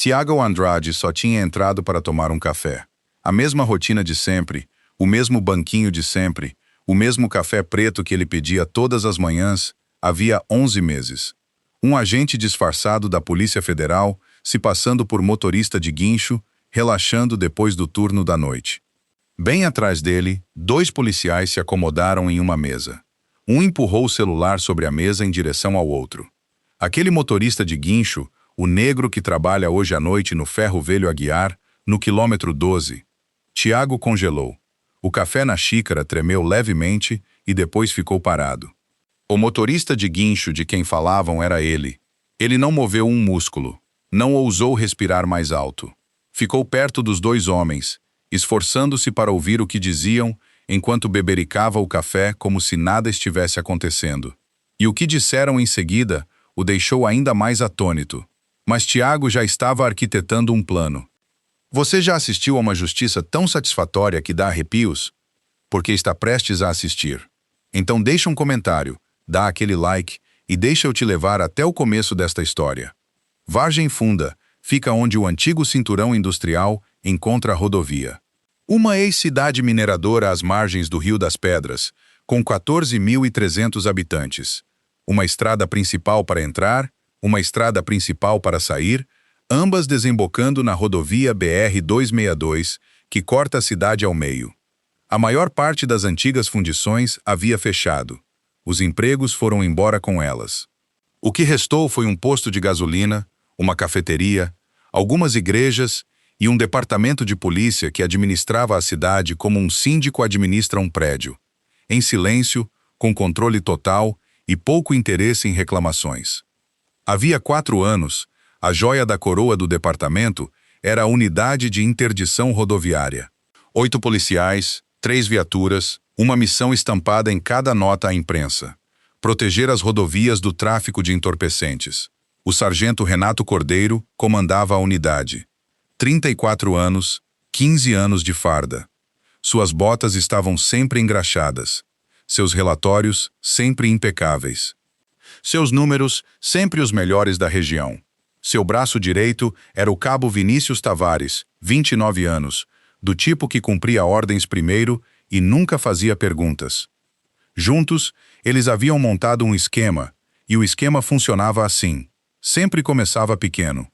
Tiago Andrade só tinha entrado para tomar um café. A mesma rotina de sempre, o mesmo banquinho de sempre, o mesmo café preto que ele pedia todas as manhãs, havia 11 meses. Um agente disfarçado da Polícia Federal, se passando por motorista de guincho, relaxando depois do turno da noite. Bem atrás dele, 2 policiais se acomodaram em uma mesa. Um empurrou o celular sobre a mesa em direção ao outro. Aquele motorista de guincho, o negro que trabalha hoje à noite no Ferro Velho Aguiar, no quilômetro 12. Tiago congelou. O café na xícara tremeu levemente e depois ficou parado. O motorista de guincho de quem falavam era ele. Ele não moveu um músculo. Não ousou respirar mais alto. Ficou perto dos 2 homens, esforçando-se para ouvir o que diziam, enquanto bebericava o café como se nada estivesse acontecendo. E o que disseram em seguida o deixou ainda mais atônito. Mas Tiago já estava arquitetando um plano. Você já assistiu a uma justiça tão satisfatória que dá arrepios? Porque está prestes a assistir. Então deixa um comentário, dá aquele like e deixa eu te levar até o começo desta história. Vargem Funda fica onde o antigo cinturão industrial encontra a rodovia. Uma ex-cidade mineradora às margens do Rio das Pedras, com 14.300 habitantes. Uma estrada principal para entrar, uma estrada principal para sair, ambas desembocando na rodovia BR-262, que corta a cidade ao meio. A maior parte das antigas fundições havia fechado. Os empregos foram embora com elas. O que restou foi um posto de gasolina, uma cafeteria, algumas igrejas e um departamento de polícia que administrava a cidade como um síndico administra um prédio. Em silêncio, com controle total e pouco interesse em reclamações. Havia 4 anos, a joia da coroa do departamento era a unidade de interdição rodoviária. 8 policiais, 3 viaturas, uma missão estampada em cada nota à imprensa. Proteger as rodovias do tráfico de entorpecentes. O sargento Renato Cordeiro comandava a unidade. 34 anos, 15 anos de farda. Suas botas estavam sempre engraxadas. Seus relatórios sempre impecáveis. Seus números sempre os melhores da região. Seu braço direito era o cabo Vinícius Tavares, 29 anos, do tipo que cumpria ordens primeiro e nunca fazia perguntas. Juntos, eles haviam montado um esquema, e o esquema funcionava assim. Sempre começava pequeno.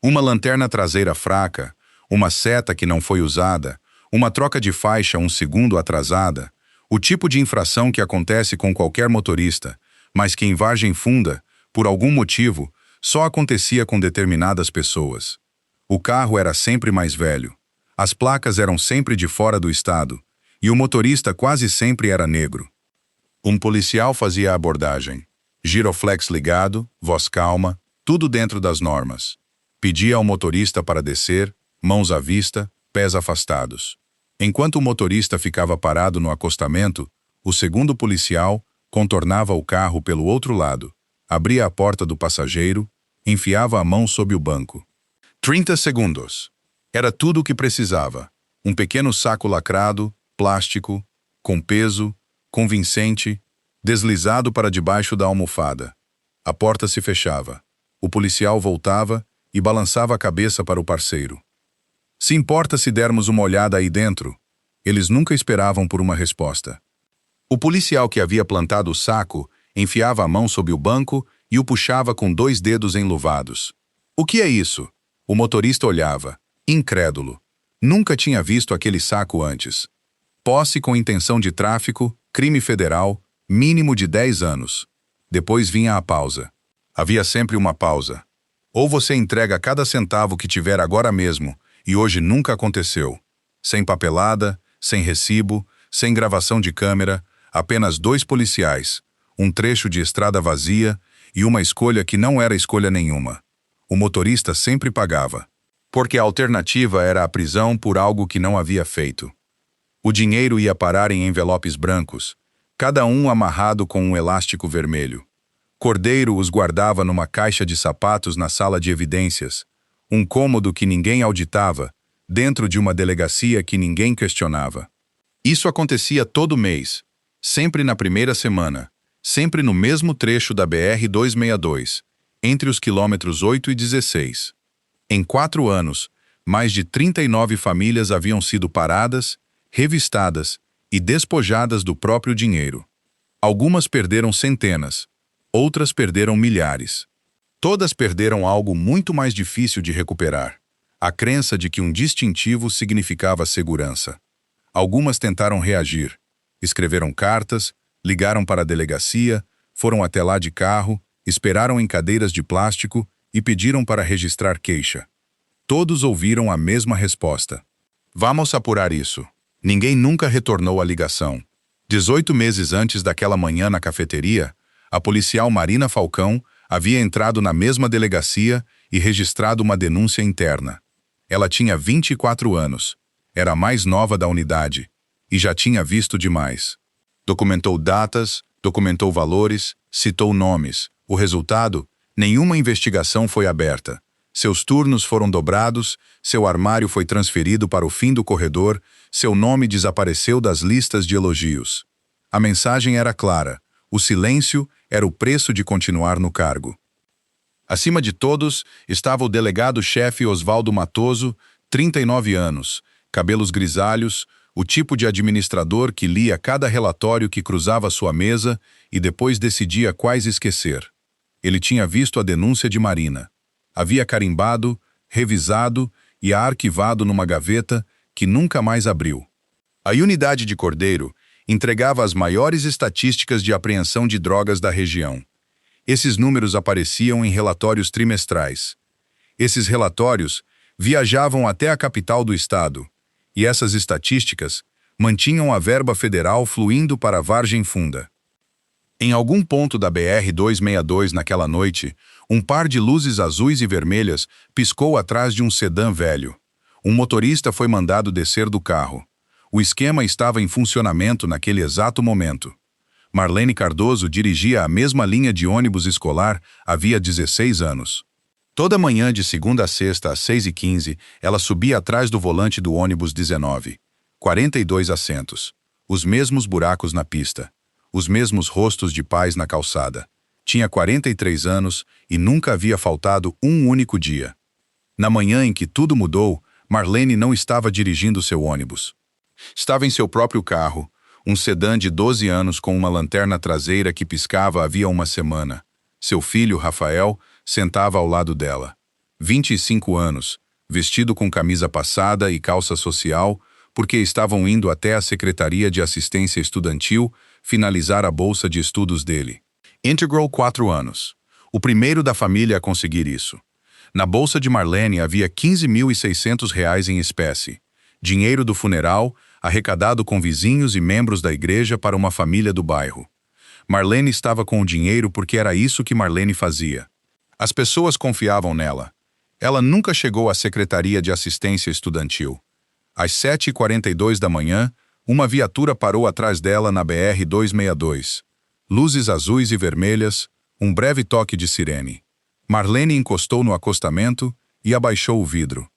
Uma lanterna traseira fraca, uma seta que não foi usada, uma troca de faixa 1 segundo atrasada, o tipo de infração que acontece com qualquer motorista, mas que em Vargem Funda, por algum motivo, só acontecia com determinadas pessoas. O carro era sempre mais velho, as placas eram sempre de fora do estado, e o motorista quase sempre era negro. Um policial fazia a abordagem. Giroflex ligado, voz calma, tudo dentro das normas. Pedia ao motorista para descer, mãos à vista, pés afastados. Enquanto o motorista ficava parado no acostamento, o segundo policial contornava o carro pelo outro lado, abria a porta do passageiro, enfiava a mão sob o banco. 30 segundos. Era tudo o que precisava. Um pequeno saco lacrado, plástico, com peso, convincente, deslizado para debaixo da almofada. A porta se fechava. O policial voltava e balançava a cabeça para o parceiro. Se importa se dermos uma olhada aí dentro? Eles nunca esperavam por uma resposta. O policial que havia plantado o saco enfiava a mão sob o banco e o puxava com 2 dedos enluvados. O que é isso? O motorista olhava, incrédulo. Nunca tinha visto aquele saco antes. Posse com intenção de tráfico, crime federal, mínimo de 10 anos. Depois vinha a pausa. Havia sempre uma pausa. Ou você entrega cada centavo que tiver agora mesmo, e hoje nunca aconteceu. Sem papelada, sem recibo, sem gravação de câmera, apenas 2 policiais, um trecho de estrada vazia e uma escolha que não era escolha nenhuma. O motorista sempre pagava, porque a alternativa era a prisão por algo que não havia feito. O dinheiro ia parar em envelopes brancos, cada um amarrado com um elástico vermelho. Cordeiro os guardava numa caixa de sapatos na sala de evidências, um cômodo que ninguém auditava, dentro de uma delegacia que ninguém questionava. Isso acontecia todo mês, sempre na primeira semana, sempre no mesmo trecho da BR-262, entre os quilômetros 8 e 16. Em 4 anos, mais de 39 famílias haviam sido paradas, revistadas e despojadas do próprio dinheiro. Algumas perderam centenas, outras perderam milhares. Todas perderam algo muito mais difícil de recuperar: a crença de que um distintivo significava segurança. Algumas tentaram reagir. Escreveram cartas, ligaram para a delegacia, foram até lá de carro, esperaram em cadeiras de plástico e pediram para registrar queixa. Todos ouviram a mesma resposta: "Vamos apurar isso." Ninguém nunca retornou à ligação. 18 meses antes daquela manhã na cafeteria, a policial Marina Falcão havia entrado na mesma delegacia e registrado uma denúncia interna. Ela tinha 24 anos, era a mais nova da unidade e já tinha visto demais. Documentou datas, documentou valores, citou nomes. O resultado? Nenhuma investigação foi aberta. Seus turnos foram dobrados, seu armário foi transferido para o fim do corredor, seu nome desapareceu das listas de elogios. A mensagem era clara: o silêncio era o preço de continuar no cargo. Acima de todos estava o delegado-chefe Oswaldo Matoso, 39 anos, cabelos grisalhos, o tipo de administrador que lia cada relatório que cruzava sua mesa e depois decidia quais esquecer. Ele tinha visto a denúncia de Marina. Havia carimbado, revisado e a arquivado numa gaveta que nunca mais abriu. A unidade de Cordeiro entregava as maiores estatísticas de apreensão de drogas da região. Esses números apareciam em relatórios trimestrais. Esses relatórios viajavam até a capital do estado, e essas estatísticas mantinham a verba federal fluindo para a Vargem Funda. Em algum ponto da BR-262 naquela noite, um par de luzes azuis e vermelhas piscou atrás de um sedã velho. Um motorista foi mandado descer do carro. O esquema estava em funcionamento naquele exato momento. Marlene Cardoso dirigia a mesma linha de ônibus escolar havia 16 anos. Toda manhã de segunda a sexta às 6h15, ela subia atrás do volante do ônibus 19. 42 assentos. Os mesmos buracos na pista. Os mesmos rostos de pais na calçada. Tinha 43 anos e nunca havia faltado um único dia. Na manhã em que tudo mudou, Marlene não estava dirigindo seu ônibus. Estava em seu próprio carro, um sedã de 12 anos com uma lanterna traseira que piscava havia uma semana. Seu filho, Rafael, sentava ao lado dela. 25 anos, vestido com camisa passada e calça social, porque estavam indo até a Secretaria de Assistência Estudantil finalizar a bolsa de estudos dele. Integral 4 anos. O primeiro da família a conseguir isso. Na bolsa de Marlene havia R$ 15.600 em espécie. Dinheiro do funeral, arrecadado com vizinhos e membros da igreja para uma família do bairro. Marlene estava com o dinheiro porque era isso que Marlene fazia. As pessoas confiavam nela. Ela nunca chegou à Secretaria de Assistência Estudantil. Às 7h42 da manhã, uma viatura parou atrás dela na BR-262. Luzes azuis e vermelhas, um breve toque de sirene. Marlene encostou no acostamento e abaixou o vidro.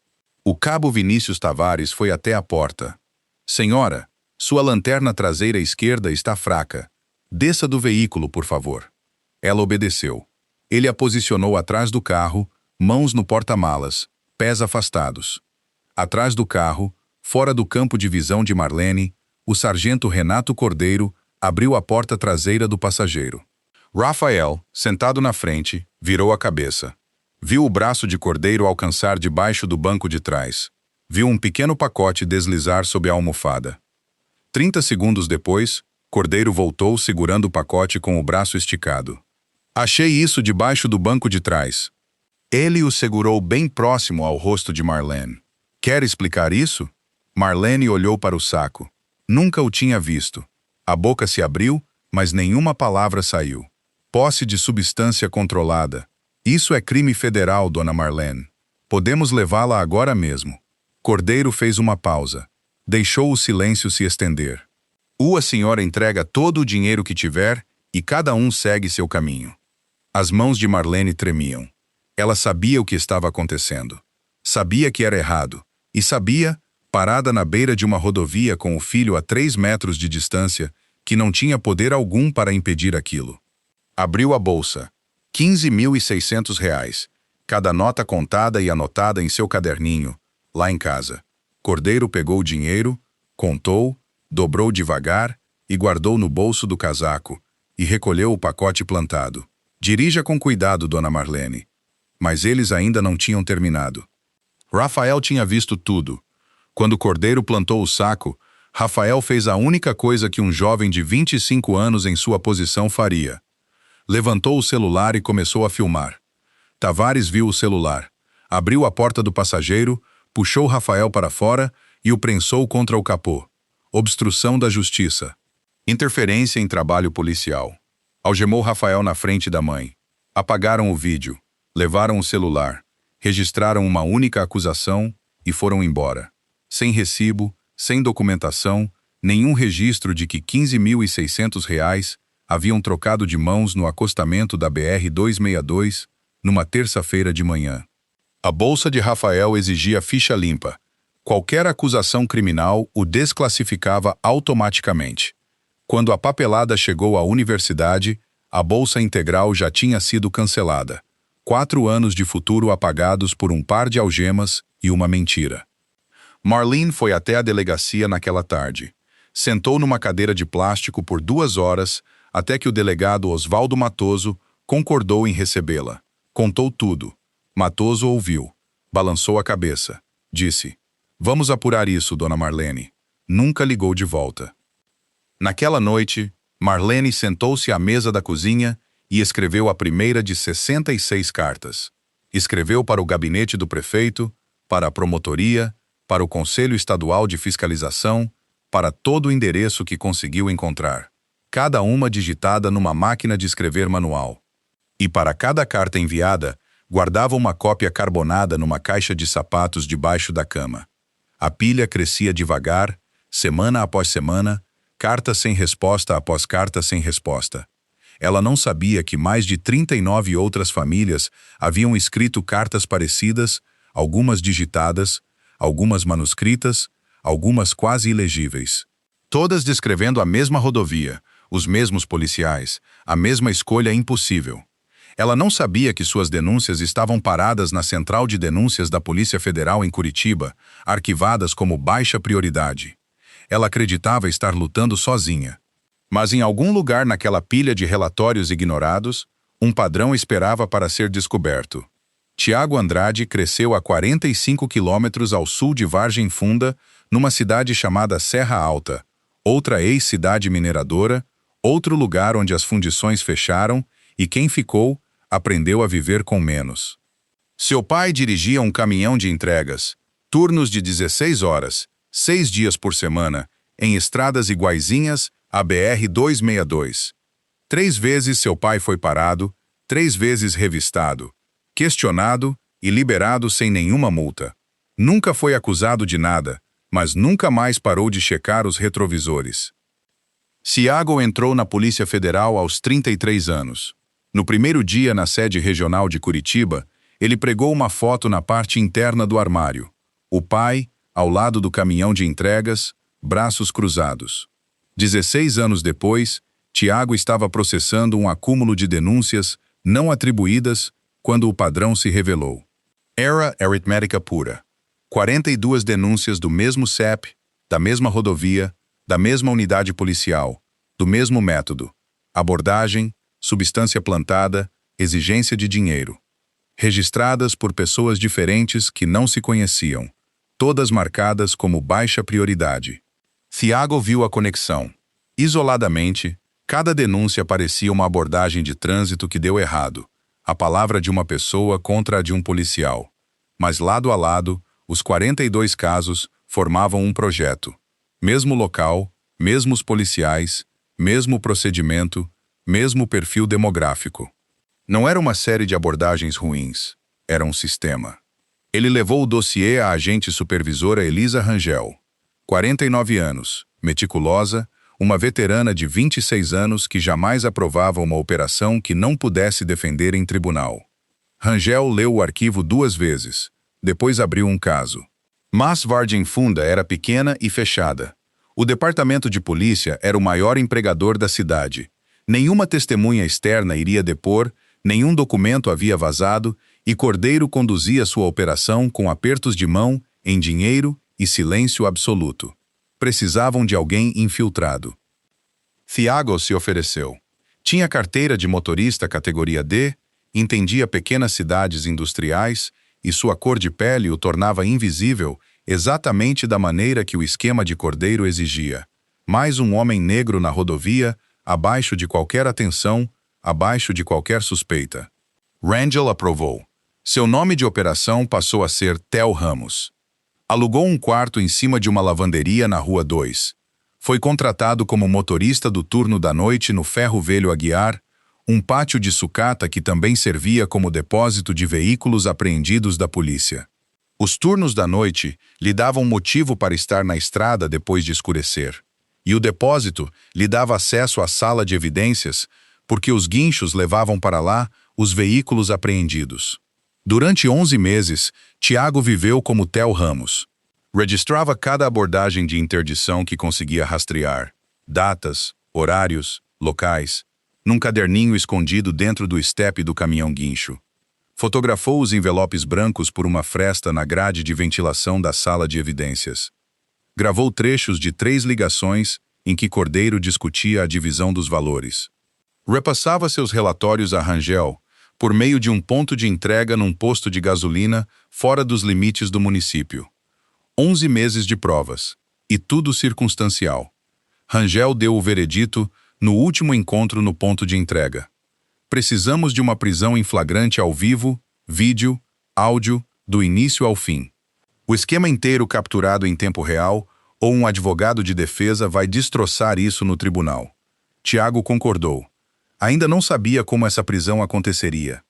O cabo Vinícius Tavares foi até a porta. "Senhora, sua lanterna traseira esquerda está fraca. Desça do veículo, por favor." Ela obedeceu. Ele a posicionou atrás do carro, mãos no porta-malas, pés afastados. Atrás do carro, fora do campo de visão de Marlene, o sargento Renato Cordeiro abriu a porta traseira do passageiro. Rafael, sentado na frente, virou a cabeça. Viu o braço de Cordeiro alcançar debaixo do banco de trás. Viu um pequeno pacote deslizar sob a almofada. 30 segundos depois, Cordeiro voltou segurando o pacote com o braço esticado. "Achei isso debaixo do banco de trás." Ele o segurou bem próximo ao rosto de Marlene. "Quer explicar isso?" Marlene olhou para o saco. Nunca o tinha visto. A boca se abriu, mas nenhuma palavra saiu. "Posse de substância controlada. Isso é crime federal, dona Marlene. Podemos levá-la agora mesmo." Cordeiro fez uma pausa. Deixou o silêncio se estender. A senhora entrega todo o dinheiro que tiver e cada um segue seu caminho." As mãos de Marlene tremiam. Ela sabia o que estava acontecendo. Sabia que era errado. E sabia, parada na beira de uma rodovia com o filho a 3 metros de distância, que não tinha poder algum para impedir aquilo. Abriu a bolsa. R$ 15.600. cada nota contada e anotada em seu caderninho, lá em casa. Cordeiro pegou o dinheiro, contou, dobrou devagar e guardou no bolso do casaco, e recolheu o pacote plantado. Dirija com cuidado, Dona Marlene. Mas eles ainda não tinham terminado. Rafael tinha visto tudo. Quando Cordeiro plantou o saco, Rafael fez a única coisa que um jovem de 25 anos em sua posição faria. Levantou o celular e começou a filmar. Tavares viu o celular, abriu a porta do passageiro, puxou Rafael para fora e o prensou contra o capô. Obstrução da justiça. Interferência em trabalho policial. Algemou Rafael na frente da mãe. Apagaram o vídeo, levaram o celular, registraram uma única acusação e foram embora. Sem recibo, sem documentação, nenhum registro de que R$ 15.600 haviam trocado de mãos no acostamento da BR-262, numa terça-feira de manhã. A bolsa de Rafael exigia ficha limpa. Qualquer acusação criminal o desclassificava automaticamente. Quando a papelada chegou à universidade, a bolsa integral já tinha sido cancelada. 4 anos de futuro apagados por um par de algemas e uma mentira. Marlene foi até a delegacia naquela tarde. Sentou numa cadeira de plástico por 2 horas, até que o delegado Osvaldo Matoso concordou em recebê-la. Contou tudo. Matoso ouviu. Balançou a cabeça. Disse: "Vamos apurar isso, Dona Marlene." Nunca ligou de volta. Naquela noite, Marlene sentou-se à mesa da cozinha e escreveu a primeira de 66 cartas. Escreveu para o gabinete do prefeito, para a promotoria, para o Conselho Estadual de Fiscalização, para todo o endereço que conseguiu encontrar. Cada uma digitada numa máquina de escrever manual. E para cada carta enviada, guardava uma cópia carbonada numa caixa de sapatos debaixo da cama. A pilha crescia devagar, semana após semana, carta sem resposta após carta sem resposta. Ela não sabia que mais de 39 outras famílias haviam escrito cartas parecidas, algumas digitadas, algumas manuscritas, algumas quase ilegíveis. Todas descrevendo a mesma rodovia, os mesmos policiais, a mesma escolha impossível. Ela não sabia que suas denúncias estavam paradas na Central de Denúncias da Polícia Federal em Curitiba, arquivadas como baixa prioridade. Ela acreditava estar lutando sozinha. Mas em algum lugar naquela pilha de relatórios ignorados, um padrão esperava para ser descoberto. Tiago Andrade cresceu a 45 quilômetros ao sul de Vargem Funda, numa cidade chamada Serra Alta, outra ex-cidade mineradora, outro lugar onde as fundições fecharam e quem ficou aprendeu a viver com menos. Seu pai dirigia um caminhão de entregas, turnos de 16 horas, 6 dias por semana, em estradas iguaizinhas à BR-262. 3 vezes seu pai foi parado, 3 vezes revistado, questionado e liberado sem nenhuma multa. Nunca foi acusado de nada, mas nunca mais parou de checar os retrovisores. Tiago entrou na Polícia Federal aos 33 anos. No primeiro dia na sede regional de Curitiba, ele pregou uma foto na parte interna do armário. O pai, ao lado do caminhão de entregas, braços cruzados. 16 anos depois, Tiago estava processando um acúmulo de denúncias não atribuídas quando o padrão se revelou. Era aritmética pura. 42 denúncias do mesmo CEP, da mesma rodovia, da mesma unidade policial, do mesmo método. Abordagem, substância plantada, exigência de dinheiro. Registradas por pessoas diferentes que não se conheciam, todas marcadas como baixa prioridade. Tiago viu a conexão. Isoladamente, cada denúncia parecia uma abordagem de trânsito que deu errado, a palavra de uma pessoa contra a de um policial. Mas lado a lado, os 42 casos formavam um projeto. Mesmo local, mesmos policiais, mesmo procedimento, mesmo perfil demográfico. Não era uma série de abordagens ruins, era um sistema. Ele levou o dossiê à agente supervisora Elisa Rangel. 49 anos, meticulosa, uma veterana de 26 anos que jamais aprovava uma operação que não pudesse defender em tribunal. Rangel leu o arquivo 2 vezes, depois abriu um caso. Mas Vargem Funda era pequena e fechada. O departamento de polícia era o maior empregador da cidade. Nenhuma testemunha externa iria depor, nenhum documento havia vazado e Cordeiro conduzia sua operação com apertos de mão, em dinheiro e silêncio absoluto. Precisavam de alguém infiltrado. Thiago se ofereceu. Tinha carteira de motorista categoria D, entendia pequenas cidades industriais e sua cor de pele o tornava invisível exatamente da maneira que o esquema de Cordeiro exigia. Mais um homem negro na rodovia, abaixo de qualquer atenção, abaixo de qualquer suspeita. Rangel aprovou. Seu nome de operação passou a ser Theo Ramos. Alugou um quarto em cima de uma lavanderia na Rua 2. Foi contratado como motorista do turno da noite no Ferro Velho Aguiar, um pátio de sucata que também servia como depósito de veículos apreendidos da polícia. Os turnos da noite lhe davam motivo para estar na estrada depois de escurecer. E o depósito lhe dava acesso à sala de evidências, porque os guinchos levavam para lá os veículos apreendidos. Durante 11 meses, Thiago viveu como Theo Ramos. Registrava cada abordagem de interdição que conseguia rastrear, datas, horários, locais, num caderninho escondido dentro do estepe do caminhão guincho. Fotografou os envelopes brancos por uma fresta na grade de ventilação da sala de evidências. Gravou trechos de 3 ligações em que Cordeiro discutia a divisão dos valores. Repassava seus relatórios a Rangel por meio de um ponto de entrega num posto de gasolina fora dos limites do município. 11 meses de provas, e tudo circunstancial. Rangel deu o veredito no último encontro no ponto de entrega. Precisamos de uma prisão em flagrante ao vivo, vídeo, áudio, do início ao fim. O esquema inteiro capturado em tempo real, ou um advogado de defesa vai destroçar isso no tribunal. Thiago concordou. Ainda não sabia como essa prisão aconteceria.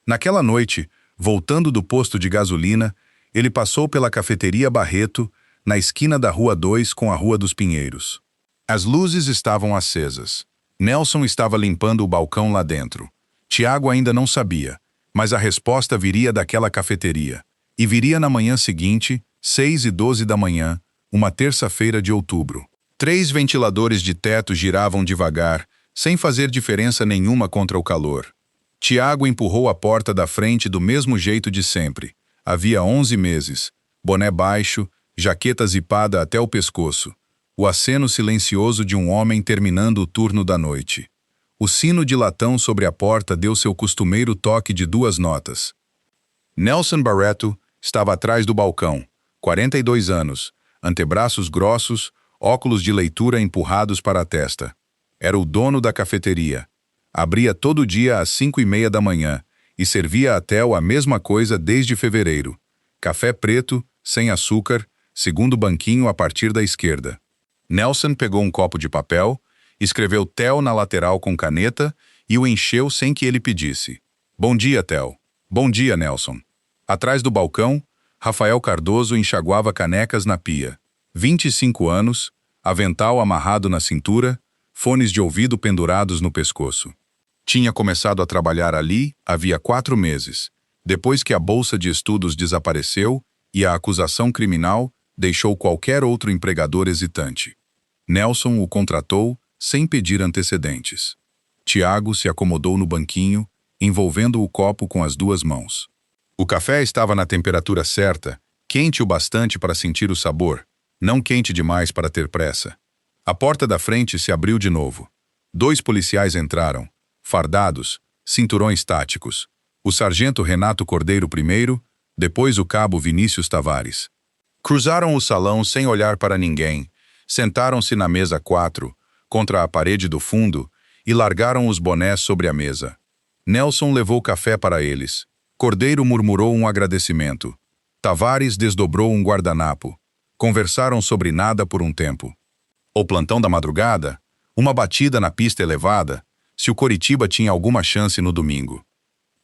Naquela noite, voltando do posto de gasolina, ele passou pela cafeteria Barreto, na esquina da Rua 2 com a Rua dos Pinheiros. As luzes estavam acesas. Nelson estava limpando o balcão lá dentro. Thiago ainda não sabia, mas a resposta viria daquela cafeteria. E viria na manhã seguinte, 6h12 da manhã, uma terça-feira de outubro. 3 ventiladores de teto giravam devagar, sem fazer diferença nenhuma contra o calor. Thiago empurrou a porta da frente do mesmo jeito de sempre. Havia 11 meses, boné baixo, jaqueta zipada até o pescoço. O aceno silencioso de um homem terminando o turno da noite. O sino de latão sobre a porta deu seu costumeiro toque de 2 notas. Nelson Barreto estava atrás do balcão, 42 anos, antebraços grossos, óculos de leitura empurrados para a testa. Era o dono da cafeteria. Abria todo dia às 5h30 da manhã e servia a Theo a mesma coisa desde fevereiro. Café preto, sem açúcar, segundo banquinho a partir da esquerda. Nelson pegou um copo de papel, escreveu Theo na lateral com caneta e o encheu sem que ele pedisse. Bom dia, Theo. Bom dia, Nelson. Atrás do balcão, Rafael Cardoso enxaguava canecas na pia. 25 anos, avental amarrado na cintura, fones de ouvido pendurados no pescoço. Tinha começado a trabalhar ali havia 4 meses, depois que a bolsa de estudos desapareceu e a acusação criminal deixou qualquer outro empregador hesitante. Nelson o contratou sem pedir antecedentes. Thiago se acomodou no banquinho, envolvendo o copo com as 2 mãos. O café estava na temperatura certa, quente o bastante para sentir o sabor, não quente demais para ter pressa. A porta da frente se abriu de novo. 2 policiais entraram, fardados, cinturões táticos. O sargento Renato Cordeiro primeiro, depois o cabo Vinícius Tavares. Cruzaram o salão sem olhar para ninguém, sentaram-se na mesa 4, contra a parede do fundo, e largaram os bonés sobre a mesa. Nelson levou café para eles. Cordeiro murmurou um agradecimento. Tavares desdobrou um guardanapo. Conversaram sobre nada por um tempo. O plantão da madrugada? Uma batida na pista elevada? Se o Coritiba tinha alguma chance no domingo.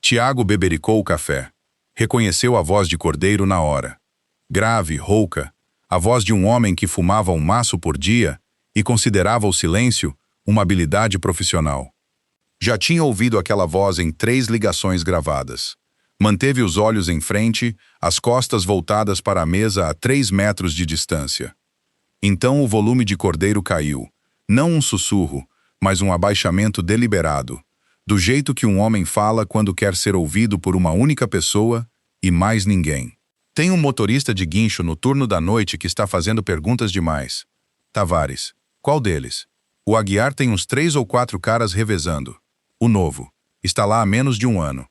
Thiago bebericou o café. Reconheceu a voz de Cordeiro na hora. Grave, rouca, a voz de um homem que fumava um maço por dia e considerava o silêncio uma habilidade profissional. Já tinha ouvido aquela voz em 3 ligações gravadas. Manteve os olhos em frente, as costas voltadas para a mesa a 3 metros de distância. Então o volume de Cordeiro caiu, não um sussurro, mas um abaixamento deliberado. Do jeito que um homem fala quando quer ser ouvido por uma única pessoa e mais ninguém. Tem um motorista de guincho no turno da noite que está fazendo perguntas demais. Tavares: qual deles? O Aguiar tem uns 3 ou 4 caras revezando. O novo. Está lá há menos de um ano.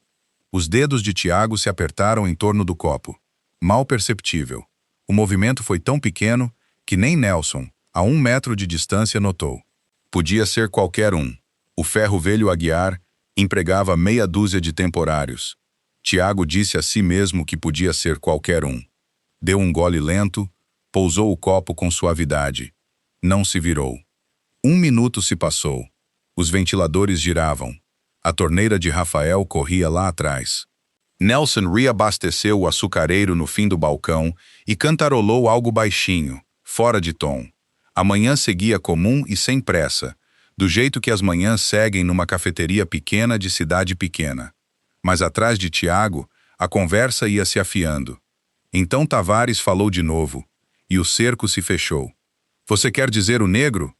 Os dedos de Tiago se apertaram em torno do copo. Mal perceptível. O movimento foi tão pequeno que nem Nelson, a 1 metro de distância, notou. Podia ser qualquer um. O ferro velho Aguiar empregava meia dúzia de temporários. Tiago disse a si mesmo que podia ser qualquer um. Deu um gole lento, pousou o copo com suavidade. Não se virou. 1 minuto se passou. Os ventiladores giravam. A torneira de Rafael corria lá atrás. Nelson reabasteceu o açucareiro no fim do balcão e cantarolou algo baixinho, fora de tom. A manhã seguia comum e sem pressa, do jeito que as manhãs seguem numa cafeteria pequena de cidade pequena. Mas atrás de Tiago, a conversa ia se afiando. Então Tavares falou de novo, e o cerco se fechou. Você quer dizer o negro?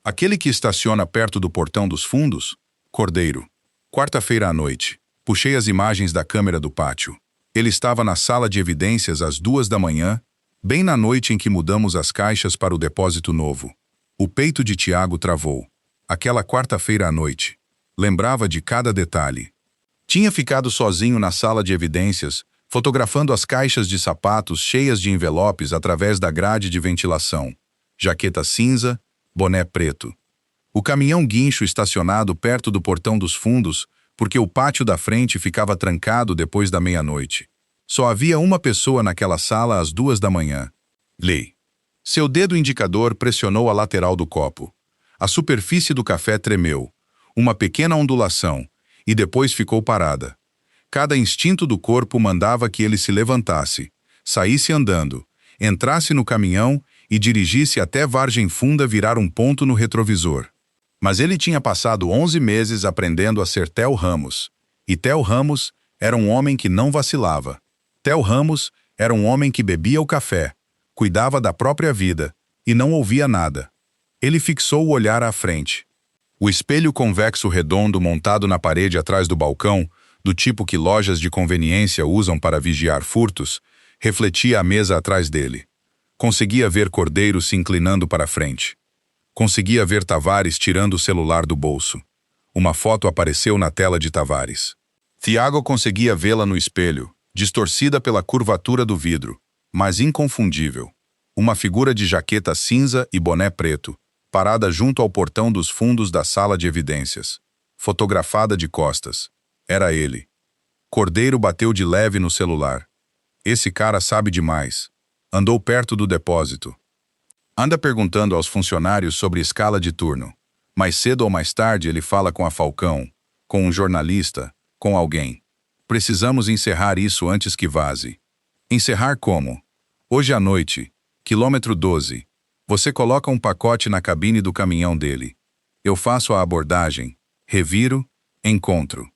Aquele que estaciona perto do portão dos fundos? Cordeiro. Quarta-feira à noite. Puxei as imagens da câmera do pátio. Ele estava na sala de evidências às 2 da manhã, bem na noite em que mudamos as caixas para o depósito novo. O peito de Tiago travou. Aquela quarta-feira à noite. Lembrava de cada detalhe. Tinha ficado sozinho na sala de evidências, fotografando as caixas de sapatos cheias de envelopes através da grade de ventilação. Jaqueta cinza, boné preto. O caminhão guincho estacionado perto do portão dos fundos, porque o pátio da frente ficava trancado depois da meia-noite. Só havia uma pessoa naquela sala às 2 da manhã. Lei. Seu dedo indicador pressionou a lateral do copo. A superfície do café tremeu. Uma pequena ondulação, e depois ficou parada. Cada instinto do corpo mandava que ele se levantasse, saísse andando, entrasse no caminhão e dirigisse até Vargem Funda virar um ponto no retrovisor. Mas ele tinha passado 11 meses aprendendo a ser Theo Ramos. E Theo Ramos era um homem que não vacilava. Theo Ramos era um homem que bebia o café, cuidava da própria vida e não ouvia nada. Ele fixou o olhar à frente. O espelho convexo redondo montado na parede atrás do balcão, do tipo que lojas de conveniência usam para vigiar furtos, refletia a mesa atrás dele. Conseguia ver Cordeiro se inclinando para a frente. Conseguia ver Tavares tirando o celular do bolso. Uma foto apareceu na tela de Tavares. Tiago conseguia vê-la no espelho, distorcida pela curvatura do vidro, mas inconfundível. Uma figura de jaqueta cinza e boné preto, parada junto ao portão dos fundos da sala de evidências. Fotografada de costas. Era ele. Cordeiro bateu de leve no celular. Esse cara sabe demais. Andou perto do depósito. Anda perguntando aos funcionários sobre escala de turno. Mais cedo ou mais tarde ele fala com a Falcão, com um jornalista, com alguém. Precisamos encerrar isso antes que vaze. Encerrar como? Hoje à noite, quilômetro 12. Você coloca um pacote na cabine do caminhão dele. Eu faço a abordagem, reviro, encontro.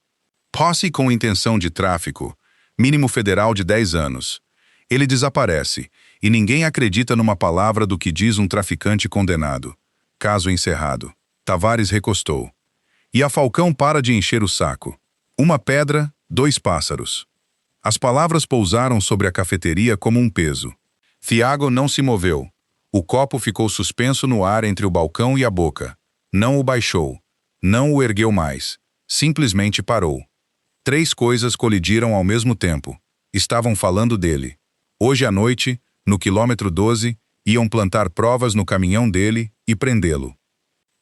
Posse com intenção de tráfico, mínimo federal de 10 anos. Ele desaparece, e ninguém acredita numa palavra do que diz um traficante condenado. Caso encerrado. Tavares recostou. E a Falcão para de encher o saco. Uma pedra, 2 pássaros. As palavras pousaram sobre a cafeteria como um peso. Tiago não se moveu. O copo ficou suspenso no ar entre o balcão e a boca. Não o baixou. Não o ergueu mais. Simplesmente parou. 3 coisas colidiram ao mesmo tempo. Estavam falando dele. Hoje à noite, no quilômetro 12, iam plantar provas no caminhão dele e prendê-lo.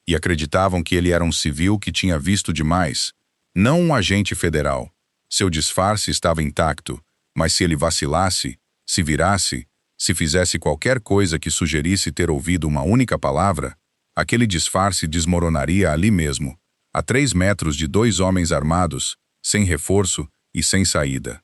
E acreditavam que ele era um civil que tinha visto demais, não um agente federal. Seu disfarce estava intacto, mas se ele vacilasse, se virasse, se fizesse qualquer coisa que sugerisse ter ouvido uma única palavra, aquele disfarce desmoronaria ali mesmo, a 3 metros de 2 homens armados, sem reforço e sem saída.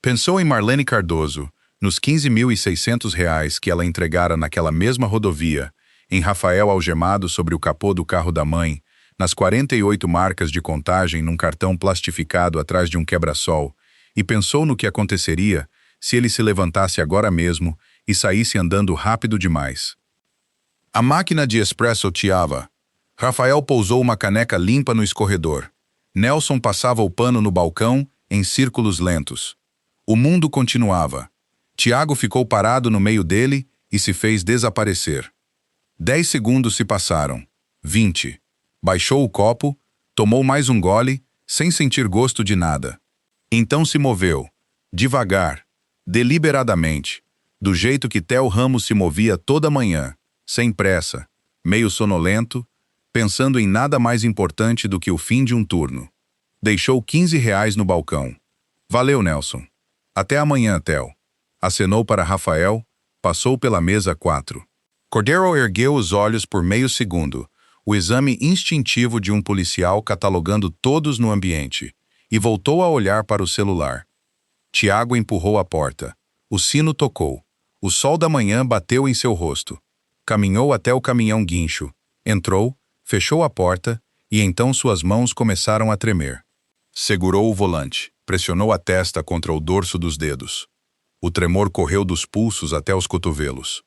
Pensou em Marlene Cardoso, nos R$ 15.600 que ela entregara naquela mesma rodovia, em Rafael algemado sobre o capô do carro da mãe, nas 48 marcas de contagem num cartão plastificado atrás de um quebra-sol, e pensou no que aconteceria se ele se levantasse agora mesmo e saísse andando rápido demais. A máquina de espresso chiava. Rafael pousou uma caneca limpa no escorredor. Nelson passava o pano no balcão em círculos lentos. O mundo continuava. Tiago ficou parado no meio dele e se fez desaparecer. 10 segundos se passaram. 20. Baixou o copo, tomou mais um gole, sem sentir gosto de nada. Então se moveu, devagar, deliberadamente, do jeito que Theo Ramos se movia toda manhã, sem pressa, meio sonolento, pensando em nada mais importante do que o fim de um turno. Deixou R$ 15 no balcão. Valeu, Nelson. Até amanhã, Theo. Acenou para Rafael, passou pela mesa 4. Cordeiro ergueu os olhos por meio segundo, o exame instintivo de um policial catalogando todos no ambiente, e voltou a olhar para o celular. Tiago empurrou a porta. O sino tocou. O sol da manhã bateu em seu rosto. Caminhou até o caminhão guincho. Entrou, fechou a porta, e então suas mãos começaram a tremer. Segurou o volante, pressionou a testa contra o dorso dos dedos. O tremor correu dos pulsos até os cotovelos.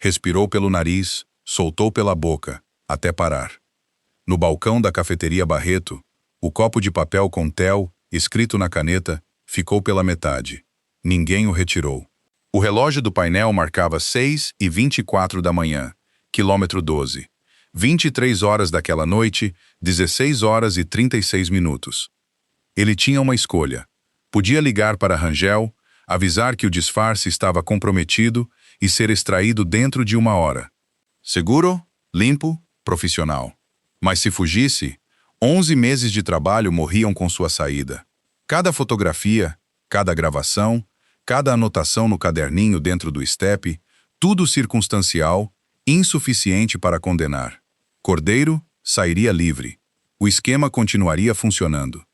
Respirou pelo nariz, soltou pela boca, até parar. No balcão da cafeteria Barreto, o copo de papel com Theo, escrito na caneta, ficou pela metade. Ninguém o retirou. O relógio do painel marcava 6h24 da manhã, quilômetro 12. 23 horas daquela noite, 16 horas e 36 minutos. Ele tinha uma escolha. Podia ligar para Rangel, avisar que o disfarce estava comprometido e ser extraído dentro de 1 hora. Seguro, limpo, profissional. Mas se fugisse, 11 meses de trabalho morriam com sua saída. Cada fotografia, cada gravação, cada anotação no caderninho dentro do estepe, tudo circunstancial, insuficiente para condenar. Cordeiro sairia livre. O esquema continuaria funcionando.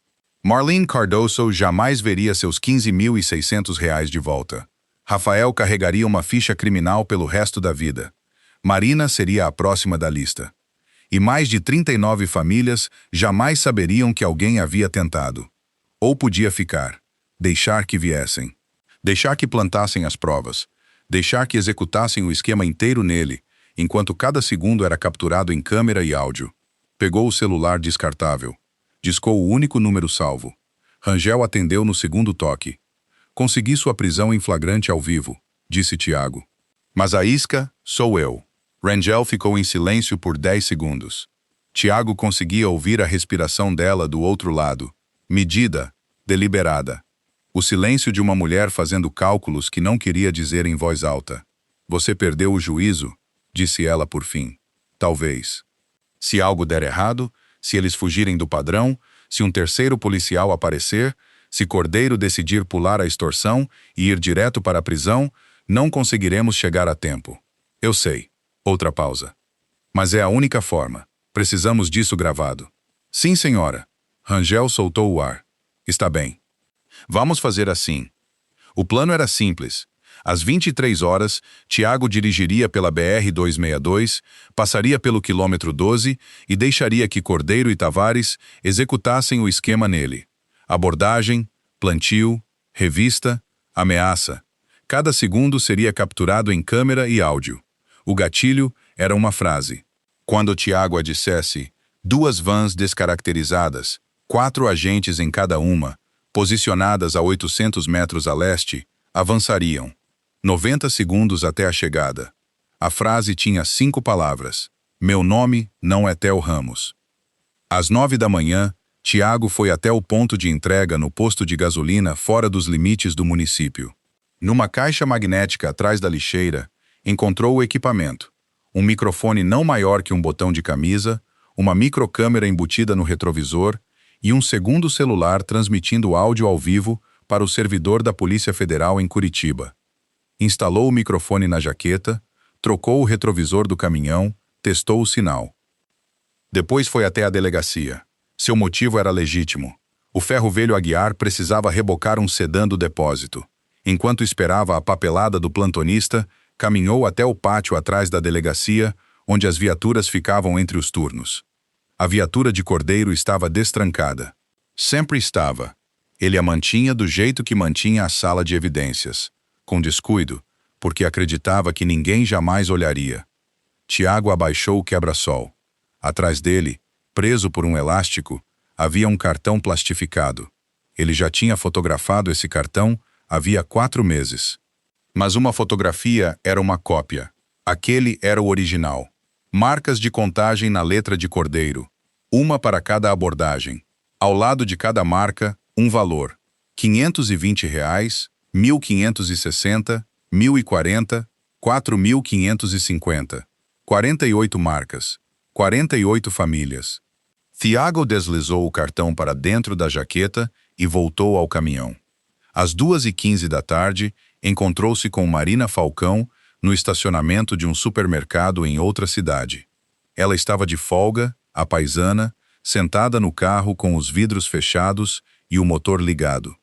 Marlene Cardoso jamais veria seus R$ 15.600 de volta. Rafael carregaria uma ficha criminal pelo resto da vida. Marina seria a próxima da lista. E mais de 39 famílias jamais saberiam que alguém havia tentado. Ou podia ficar. Deixar que viessem. Deixar que plantassem as provas. Deixar que executassem o esquema inteiro nele, enquanto cada segundo era capturado em câmera e áudio. Pegou o celular descartável. Discou o único número salvo. Rangel atendeu no segundo toque. Consegui sua prisão em flagrante ao vivo, disse Tiago. Mas a isca sou eu. Rangel ficou em silêncio por 10 segundos. Tiago conseguia ouvir a respiração dela do outro lado. Medida, deliberada. O silêncio de uma mulher fazendo cálculos que não queria dizer em voz alta. Você perdeu o juízo, disse ela por fim. Talvez. Se algo der errado, se eles fugirem do padrão, se um terceiro policial aparecer, se Cordeiro decidir pular a extorsão e ir direto para a prisão, não conseguiremos chegar a tempo. Eu sei. Outra pausa. Mas é a única forma. Precisamos disso gravado. Sim, senhora. Rangel soltou o ar. Está bem. Vamos fazer assim. O plano era simples. Às 23 horas, Tiago dirigiria pela BR-262, passaria pelo quilômetro 12 e deixaria que Cordeiro e Tavares executassem o esquema nele. Abordagem, plantio, revista, ameaça. Cada segundo seria capturado em câmera e áudio. O gatilho era uma frase. Quando Tiago a dissesse, 2 vans descaracterizadas, 4 agentes em cada uma, posicionadas a 800 metros a leste, avançariam. 90 segundos até a chegada. A frase tinha 5 palavras. Meu nome não é Theo Ramos. Às 9 da manhã, Tiago foi até o ponto de entrega no posto de gasolina fora dos limites do município. Numa caixa magnética atrás da lixeira, encontrou o equipamento. Um microfone não maior que um botão de camisa, uma microcâmera embutida no retrovisor e um segundo celular transmitindo áudio ao vivo para o servidor da Polícia Federal em Curitiba. Instalou o microfone na jaqueta, trocou o retrovisor do caminhão, testou o sinal. Depois foi até a delegacia. Seu motivo era legítimo. O ferro velho Aguiar precisava rebocar um sedã do depósito. Enquanto esperava a papelada do plantonista, caminhou até o pátio atrás da delegacia, onde as viaturas ficavam entre os turnos. A viatura de Cordeiro estava destrancada. Sempre estava. Ele a mantinha do jeito que mantinha a sala de evidências. Com descuido, porque acreditava que ninguém jamais olharia. Tiago abaixou o quebra-sol. Atrás dele, preso por um elástico, Havia um cartão plastificado. Ele já tinha fotografado esse cartão havia 4 meses. Mas uma fotografia era uma cópia. Aquele era o original. Marcas de contagem na letra de cordeiro. Uma para cada abordagem. Ao lado de cada marca, um valor. R$ 520, 1.560, 1.040, 4.550. 48 marcas. 48 famílias. Thiago deslizou o cartão para dentro da jaqueta e voltou ao caminhão. Às 2h15 da tarde, encontrou-se com Marina Falcão no estacionamento de um supermercado em outra cidade. Ela estava de folga, a paisana, sentada no carro com os vidros fechados e o motor ligado.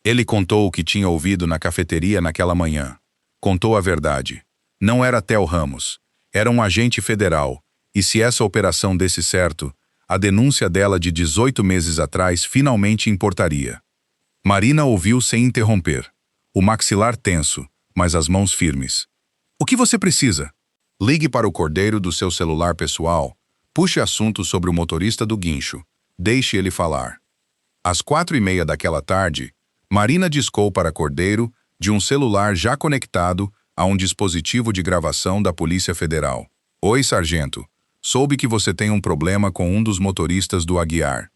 Ele contou o que tinha ouvido na cafeteria naquela manhã. Contou a verdade. Não era Theo Ramos. Era um agente federal, e se essa operação desse certo, a denúncia dela de 18 meses atrás finalmente importaria. Marina ouviu sem interromper. O maxilar tenso, mas as mãos firmes. O que você precisa? Ligue para o cordeiro do seu celular pessoal. Puxe assunto sobre o motorista do guincho. Deixe ele falar. Às 4h30 daquela tarde, Marina discou para Cordeiro de um celular já conectado a um dispositivo de gravação da Polícia Federal. Oi, sargento. Soube que você tem um problema com um dos motoristas do Aguiar.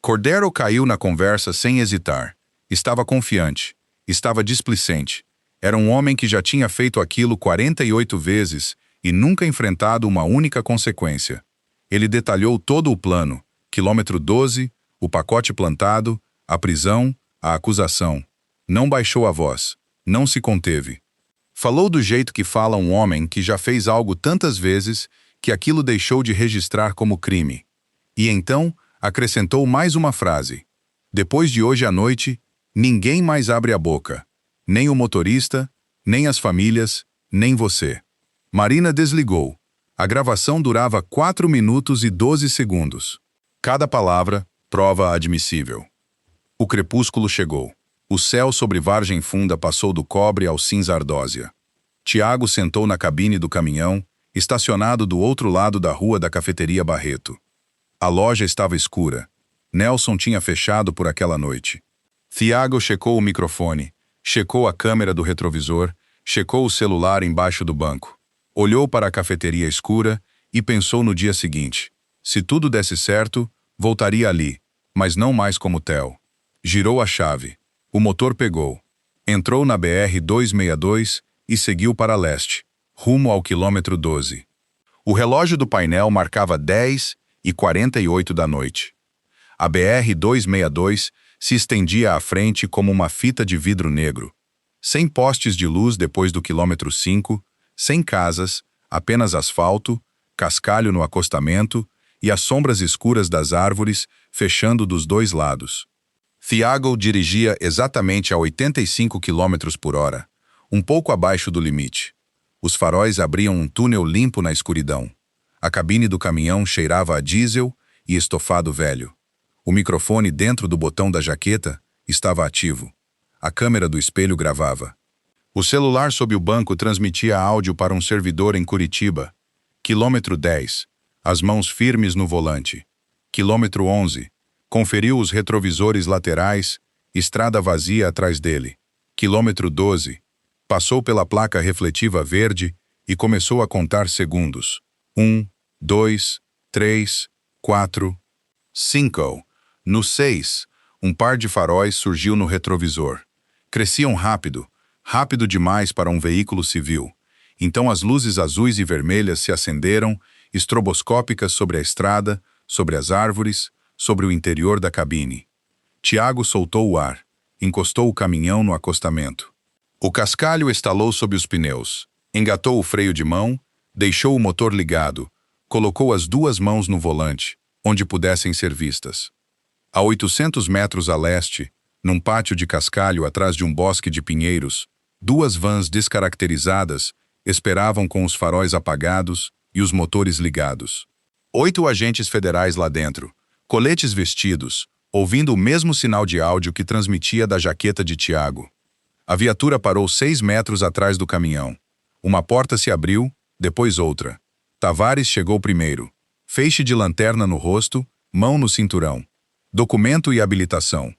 Cordeiro caiu na conversa sem hesitar. Estava confiante. Estava displicente. Era um homem que já tinha feito aquilo 48 vezes e nunca enfrentado uma única consequência. Ele detalhou todo o plano, quilômetro 12, o pacote plantado, a prisão, a acusação. Não baixou a voz. Não se conteve. Falou do jeito que fala um homem que já fez algo tantas vezes que aquilo deixou de registrar como crime. E então acrescentou mais uma frase. Depois de hoje à noite, ninguém mais abre a boca. Nem o motorista, nem as famílias, nem você. Marina desligou. A gravação durava 4 minutos e 12 segundos. Cada palavra, prova admissível. O crepúsculo chegou. O céu sobre Vargem Funda passou do cobre ao cinza ardósia. Tiago sentou na cabine do caminhão, estacionado do outro lado da rua da cafeteria Barreto. A loja estava escura. Nelson tinha fechado por aquela noite. Thiago checou o microfone, checou a câmera do retrovisor, checou o celular embaixo do banco. Olhou para a cafeteria escura e pensou no dia seguinte. Se tudo desse certo, voltaria ali, mas não mais como Theo. Girou a chave. O motor pegou. Entrou na BR-262 e seguiu para leste, rumo ao quilômetro 12. O relógio do painel marcava 10h48 da noite. A BR-262 se estendia à frente como uma fita de vidro negro. Sem postes de luz depois do quilômetro 5, sem casas, apenas asfalto, cascalho no acostamento e as sombras escuras das árvores fechando dos dois lados. Thiago dirigia exatamente a 85 km por hora, um pouco abaixo do limite. Os faróis abriam um túnel limpo na escuridão. A cabine do caminhão cheirava a diesel e estofado velho. O microfone dentro do botão da jaqueta estava ativo. A câmera do espelho gravava. O celular sob o banco transmitia áudio para um servidor em Curitiba. Quilômetro 10. As mãos firmes no volante. Quilômetro 11. Conferiu os retrovisores laterais, estrada vazia atrás dele. Quilômetro 12. Passou pela placa refletiva verde e começou a contar segundos. 1, 2, 3, 4, 5. No 6, um par de faróis surgiu no retrovisor. Cresciam rápido, rápido demais para um veículo civil. Então as luzes azuis e vermelhas se acenderam, estroboscópicas sobre a estrada, sobre as árvores, sobre o interior da cabine. Tiago soltou o ar, encostou o caminhão no acostamento. O cascalho estalou sob os pneus, engatou o freio de mão, deixou o motor ligado, colocou as 2 mãos no volante, onde pudessem ser vistas. A 800 metros a leste, num pátio de cascalho atrás de um bosque de pinheiros, 2 vans descaracterizadas esperavam com os faróis apagados e os motores ligados. 8 agentes federais lá dentro, coletes vestidos, ouvindo o mesmo sinal de áudio que transmitia da jaqueta de Tiago. A viatura parou 6 metros atrás do caminhão. Uma porta se abriu, depois outra. Tavares chegou primeiro. Feixe de lanterna no rosto, mão no cinturão. Documento e habilitação.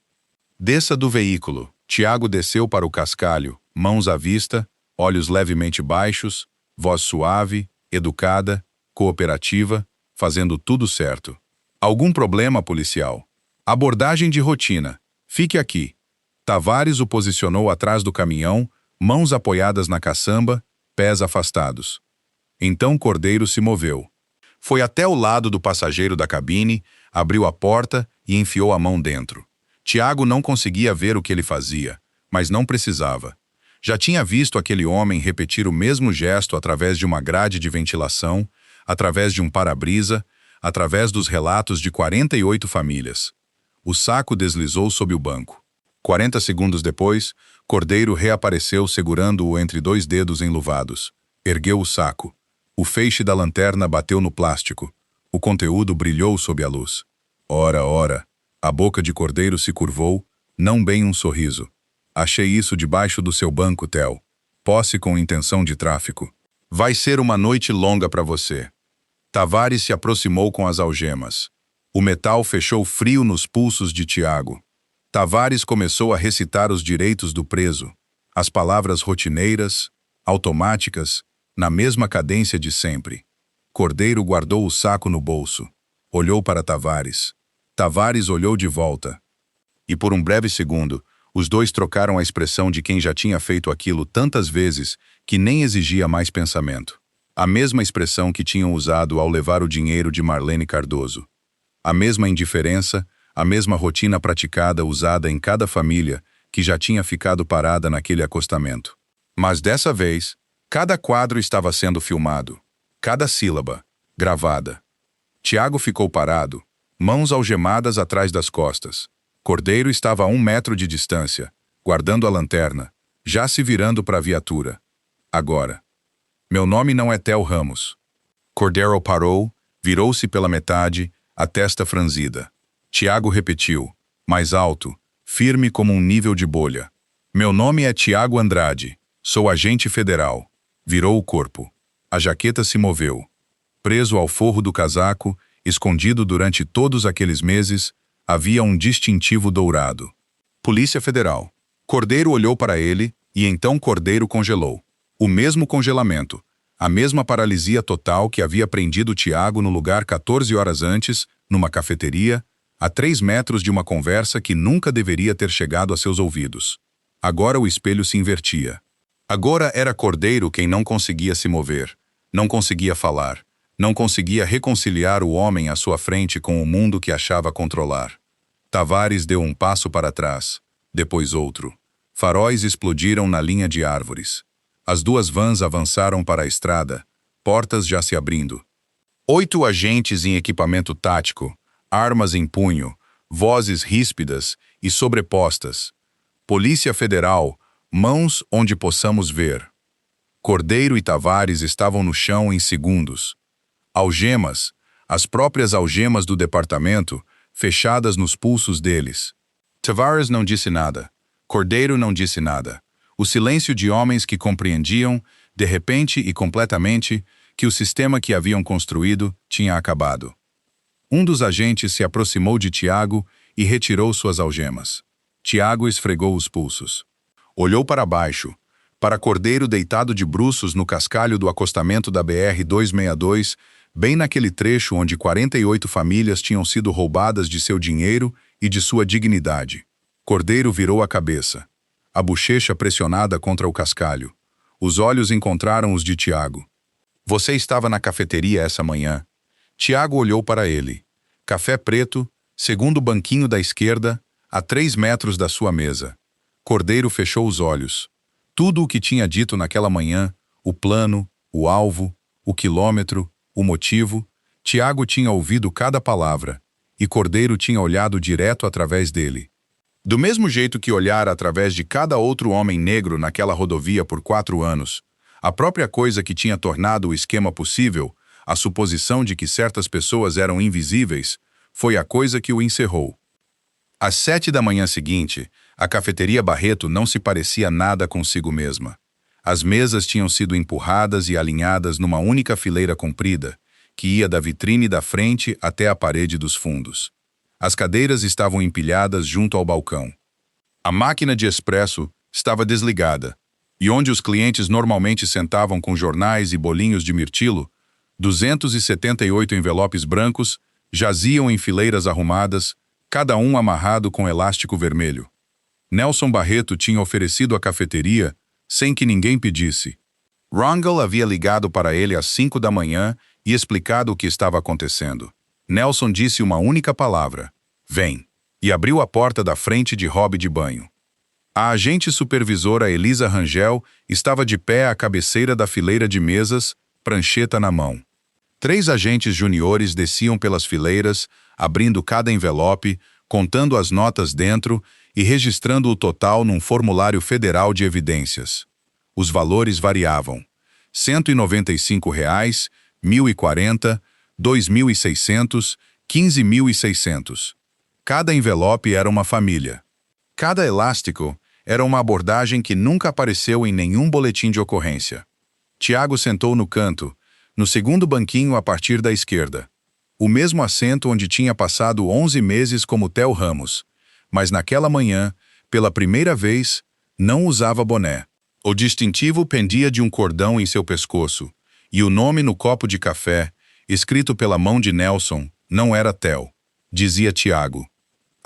Desça do veículo. Tiago desceu para o cascalho, mãos à vista, olhos levemente baixos, voz suave, educada, cooperativa, fazendo tudo certo. Algum problema, policial? Abordagem de rotina. Fique aqui. Tavares o posicionou atrás do caminhão, mãos apoiadas na caçamba, pés afastados. Então Cordeiro se moveu. Foi até o lado do passageiro da cabine, abriu a porta e enfiou a mão dentro. Tiago não conseguia ver o que ele fazia, mas não precisava. Já tinha visto aquele homem repetir o mesmo gesto através de uma grade de ventilação, através de um para-brisa, através dos relatos de 48 famílias. O saco deslizou sob o banco. 40 segundos depois, Cordeiro reapareceu segurando-o entre dois dedos enluvados. Ergueu o saco. O feixe da lanterna bateu no plástico. O conteúdo brilhou sob a luz. Ora, ora. A boca de Cordeiro se curvou, não bem um sorriso. Achei isso debaixo do seu banco, Theo. Posse com intenção de tráfico. Vai ser uma noite longa para você. Tavares se aproximou com as algemas. O metal fechou frio nos pulsos de Tiago. Tavares começou a recitar os direitos do preso. As palavras rotineiras, automáticas, na mesma cadência de sempre. Cordeiro guardou o saco no bolso. Olhou para Tavares. Tavares olhou de volta. E por um breve segundo, os dois trocaram a expressão de quem já tinha feito aquilo tantas vezes que nem exigia mais pensamento. A mesma expressão que tinham usado ao levar o dinheiro de Marlene Cardoso. A mesma indiferença, a mesma rotina praticada usada em cada família que já tinha ficado parada naquele acostamento. Mas dessa vez, cada quadro estava sendo filmado, cada sílaba, gravada. Tiago ficou parado, mãos algemadas atrás das costas. Cordeiro estava a 1 metro de distância, guardando a lanterna, já se virando para a viatura. Agora. Meu nome não é Theo Ramos. Cordeiro parou, virou-se pela metade, a testa franzida. Tiago repetiu, mais alto, firme como um nível de bolha. Meu nome é Tiago Andrade, sou agente federal. Virou o corpo. A jaqueta se moveu. Preso ao forro do casaco, escondido durante todos aqueles meses, havia um distintivo dourado. Polícia Federal. Cordeiro olhou para ele, e então Cordeiro congelou. O mesmo congelamento, a mesma paralisia total que havia prendido Tiago no lugar 14 horas antes, numa cafeteria, a 3 metros de uma conversa que nunca deveria ter chegado a seus ouvidos. Agora o espelho se invertia. Agora era Cordeiro quem não conseguia se mover, não conseguia falar, não conseguia reconciliar o homem à sua frente com o mundo que achava controlar. Tavares deu um passo para trás, depois outro. Faróis explodiram na linha de árvores. As 2 vans avançaram para a estrada, portas já se abrindo. 8 agentes em equipamento tático, armas em punho, vozes ríspidas e sobrepostas. Polícia Federal, mãos onde possamos ver. Cordeiro e Tavares estavam no chão em segundos. Algemas, as próprias algemas do departamento, fechadas nos pulsos deles. Tavares não disse nada. Cordeiro não disse nada. O silêncio de homens que compreendiam, de repente e completamente, que o sistema que haviam construído tinha acabado. Um dos agentes se aproximou de Tiago e retirou suas algemas. Tiago esfregou os pulsos. Olhou para baixo, para Cordeiro deitado de bruços no cascalho do acostamento da BR-262, bem naquele trecho onde 48 famílias tinham sido roubadas de seu dinheiro e de sua dignidade. Cordeiro virou a cabeça, a bochecha pressionada contra o cascalho. Os olhos encontraram os de Tiago. Você estava na cafeteria essa manhã. Tiago olhou para ele. Café preto, segundo banquinho da esquerda, a 3 metros da sua mesa. Cordeiro fechou os olhos. Tudo o que tinha dito naquela manhã, o plano, o alvo, o quilômetro, o motivo, Tiago tinha ouvido cada palavra, e Cordeiro tinha olhado direto através dele. Do mesmo jeito que olhara através de cada outro homem negro naquela rodovia por 4 anos, a própria coisa que tinha tornado o esquema possível, a suposição de que certas pessoas eram invisíveis, foi a coisa que o encerrou. Às 7 da manhã seguinte, a cafeteria Barreto não se parecia nada consigo mesma. As mesas tinham sido empurradas e alinhadas numa única fileira comprida, que ia da vitrine da frente até a parede dos fundos. As cadeiras estavam empilhadas junto ao balcão. A máquina de expresso estava desligada, e onde os clientes normalmente sentavam com jornais e bolinhos de mirtilo, 278 envelopes brancos jaziam em fileiras arrumadas, cada um amarrado com elástico vermelho. Nelson Barreto tinha oferecido a cafeteria sem que ninguém pedisse. Rangel havia ligado para ele às 5 da manhã e explicado o que estava acontecendo. Nelson disse uma única palavra: "Vem", e abriu a porta da frente de Rob de banho. A agente supervisora Elisa Rangel estava de pé à cabeceira da fileira de mesas, prancheta na mão. 3 agentes juniores desciam pelas fileiras, abrindo cada envelope, contando as notas dentro e registrando o total num formulário federal de evidências. Os valores variavam: R$ 195, R$ 1.040, R$ 2.600, R$ 15.600. Cada envelope era uma família. Cada elástico era uma abordagem que nunca apareceu em nenhum boletim de ocorrência. Tiago sentou no canto, no segundo banquinho a partir da esquerda. O mesmo assento onde tinha passado 11 meses como Theo Ramos, mas naquela manhã, pela primeira vez, não usava boné. O distintivo pendia de um cordão em seu pescoço, e o nome no copo de café, escrito pela mão de Nelson, não era Theo, dizia Tiago.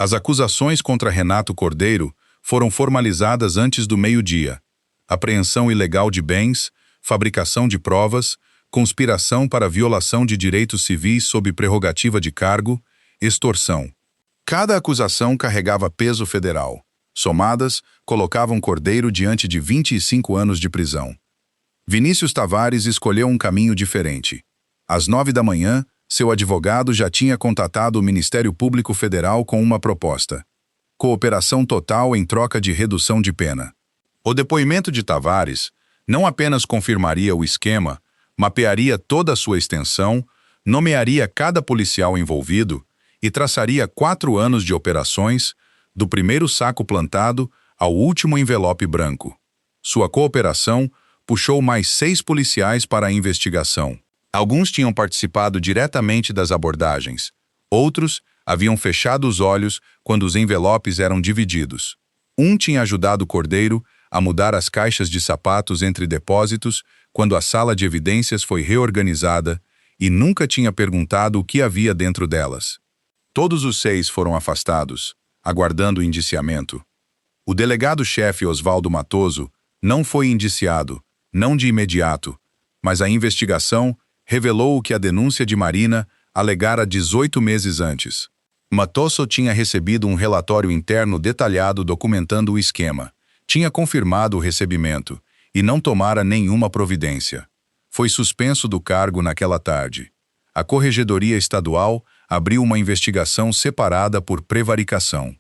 As acusações contra Renato Cordeiro foram formalizadas antes do meio-dia: apreensão ilegal de bens, fabricação de provas, conspiração para violação de direitos civis sob prerrogativa de cargo, extorsão. Cada acusação carregava peso federal. Somadas, colocavam Cordeiro diante de 25 anos de prisão. Vinícius Tavares escolheu um caminho diferente. Às 9 da manhã, seu advogado já tinha contatado o Ministério Público Federal com uma proposta: cooperação total em troca de redução de pena. O depoimento de Tavares não apenas confirmaria o esquema, mapearia toda a sua extensão, nomearia cada policial envolvido e traçaria 4 anos de operações, do primeiro saco plantado ao último envelope branco. Sua cooperação puxou mais 6 policiais para a investigação. Alguns tinham participado diretamente das abordagens. Outros haviam fechado os olhos quando os envelopes eram divididos. Um tinha ajudado Cordeiro a mudar as caixas de sapatos entre depósitos quando a sala de evidências foi reorganizada e nunca tinha perguntado o que havia dentro delas. Todos os 6 foram afastados, aguardando o indiciamento. O delegado-chefe Oswaldo Matoso não foi indiciado, não de imediato, mas a investigação revelou o que a denúncia de Marina alegara 18 meses antes. Matoso tinha recebido um relatório interno detalhado documentando o esquema, tinha confirmado o recebimento e não tomara nenhuma providência. Foi suspenso do cargo naquela tarde. A Corregedoria Estadual abriu uma investigação separada por prevaricação.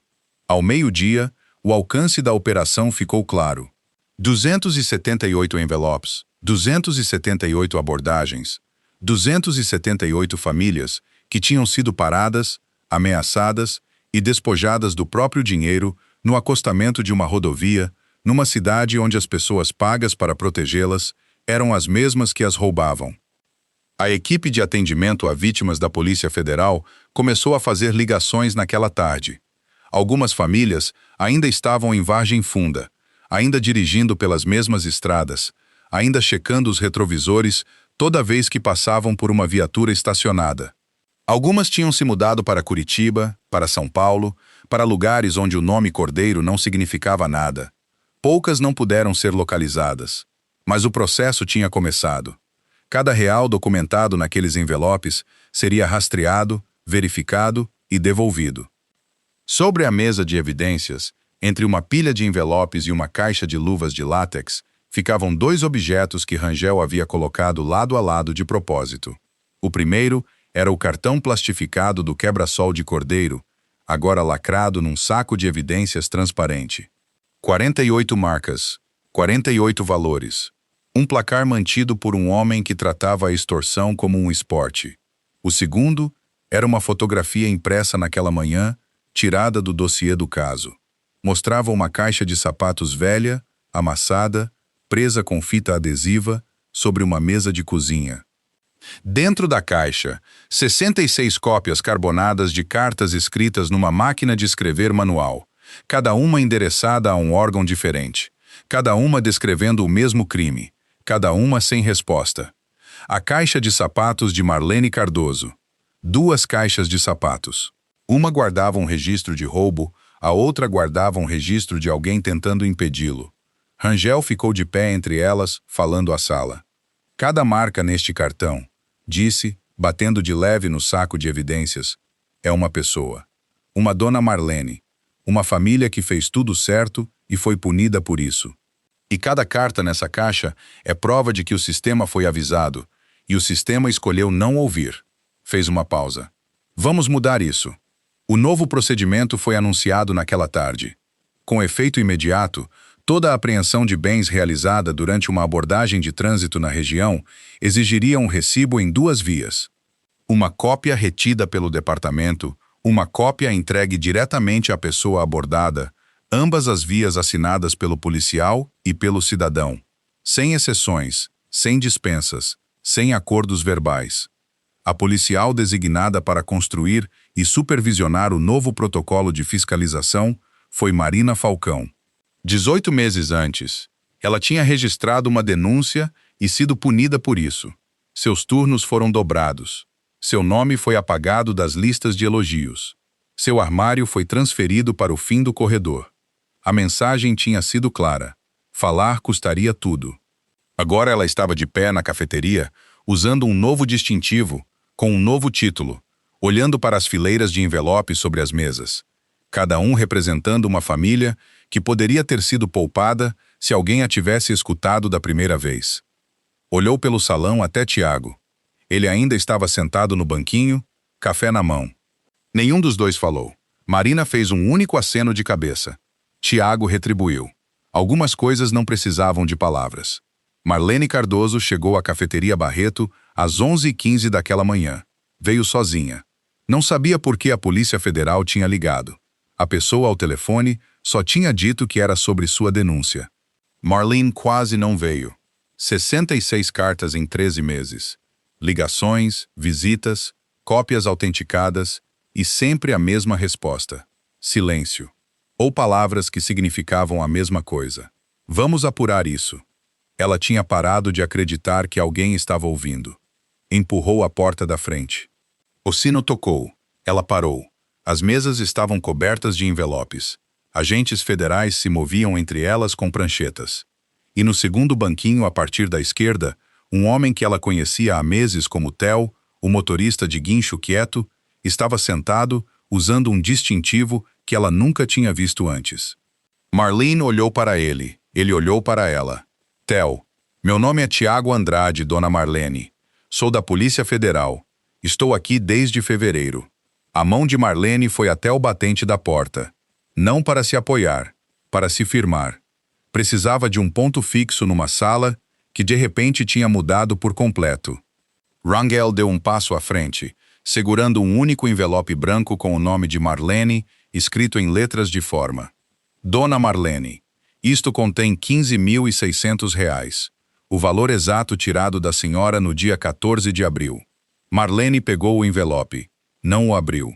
Ao meio-dia, o alcance da operação ficou claro. 278 envelopes, 278 abordagens, 278 famílias que tinham sido paradas, ameaçadas e despojadas do próprio dinheiro no acostamento de uma rodovia, numa cidade onde as pessoas pagas para protegê-las eram as mesmas que as roubavam. A equipe de atendimento a vítimas da Polícia Federal começou a fazer ligações naquela tarde. Algumas famílias ainda estavam em Vargem Funda, ainda dirigindo pelas mesmas estradas, ainda checando os retrovisores toda vez que passavam por uma viatura estacionada. Algumas tinham se mudado para Curitiba, para São Paulo, para lugares onde o nome Cordeiro não significava nada. Poucas não puderam ser localizadas. Mas o processo tinha começado. Cada real documentado naqueles envelopes seria rastreado, verificado e devolvido. Sobre a mesa de evidências, entre uma pilha de envelopes e uma caixa de luvas de látex, ficavam 2 objetos que Rangel havia colocado lado a lado de propósito. O primeiro era o cartão plastificado do quebra-sol de Cordeiro, agora lacrado num saco de evidências transparente. 48 marcas, 48 valores. Um placar mantido por um homem que tratava a extorsão como um esporte. O segundo era uma fotografia impressa naquela manhã, tirada do dossiê do caso. Mostrava uma caixa de sapatos velha, amassada, presa com fita adesiva, sobre uma mesa de cozinha. Dentro da caixa, 66 cópias carbonadas de cartas escritas numa máquina de escrever manual, cada uma endereçada a um órgão diferente, cada uma descrevendo o mesmo crime, cada uma sem resposta. A caixa de sapatos de Marlene Cardoso. 2 caixas de sapatos. Uma guardava um registro de roubo, a outra guardava um registro de alguém tentando impedi-lo. Rangel ficou de pé entre elas, falando à sala. Cada marca neste cartão, disse, batendo de leve no saco de evidências, é uma pessoa. Uma dona Marlene. Uma família que fez tudo certo e foi punida por isso. E cada carta nessa caixa é prova de que o sistema foi avisado, e o sistema escolheu não ouvir. Fez uma pausa. Vamos mudar isso. O novo procedimento foi anunciado naquela tarde. Com efeito imediato, toda a apreensão de bens realizada durante uma abordagem de trânsito na região exigiria um recibo em 2 vias. Uma cópia retida pelo departamento, uma cópia entregue diretamente à pessoa abordada, ambas as vias assinadas pelo policial e pelo cidadão. Sem exceções, sem dispensas, sem acordos verbais. A policial designada para construir e supervisionar o novo protocolo de fiscalização foi Marina Falcão. 18 meses antes, ela tinha registrado uma denúncia e sido punida por isso. Seus turnos foram dobrados. Seu nome foi apagado das listas de elogios. Seu armário foi transferido para o fim do corredor. A mensagem tinha sido clara. Falar custaria tudo. Agora ela estava de pé na cafeteria, usando um novo distintivo, com um novo título, olhando para as fileiras de envelopes sobre as mesas, cada um representando uma família que poderia ter sido poupada se alguém a tivesse escutado da primeira vez. Olhou pelo salão até Tiago. Ele ainda estava sentado no banquinho, café na mão. Nenhum dos dois falou. Marina fez um único aceno de cabeça. Tiago retribuiu. Algumas coisas não precisavam de palavras. Marlene Cardoso chegou à cafeteria Barreto às 11h15 daquela manhã. Veio sozinha. Não sabia por que a Polícia Federal tinha ligado. A pessoa ao telefone só tinha dito que era sobre sua denúncia. Marlene quase não veio. 66 cartas em 13 meses. Ligações, visitas, cópias autenticadas e sempre a mesma resposta. Silêncio. Ou palavras que significavam a mesma coisa. Vamos apurar isso. Ela tinha parado de acreditar que alguém estava ouvindo. Empurrou a porta da frente. O sino tocou. Ela parou. As mesas estavam cobertas de envelopes. Agentes federais se moviam entre elas com pranchetas. E no segundo banquinho à partir da esquerda, um homem que ela conhecia há meses como Theo, o motorista de guincho quieto, estava sentado, usando um distintivo que ela nunca tinha visto antes. Marlene olhou para ele. Ele olhou para ela. Theo, meu nome é Tiago Andrade, dona Marlene. Sou da Polícia Federal. Estou aqui desde fevereiro. A mão de Marlene foi até o batente da porta. Não para se apoiar, para se firmar. Precisava de um ponto fixo numa sala que de repente tinha mudado por completo. Rangel deu um passo à frente, segurando um único envelope branco com o nome de Marlene, escrito em letras de forma. Dona Marlene, isto contém R$ 15.600, o valor exato tirado da senhora no dia 14 de abril. Marlene pegou o envelope. Não o abriu.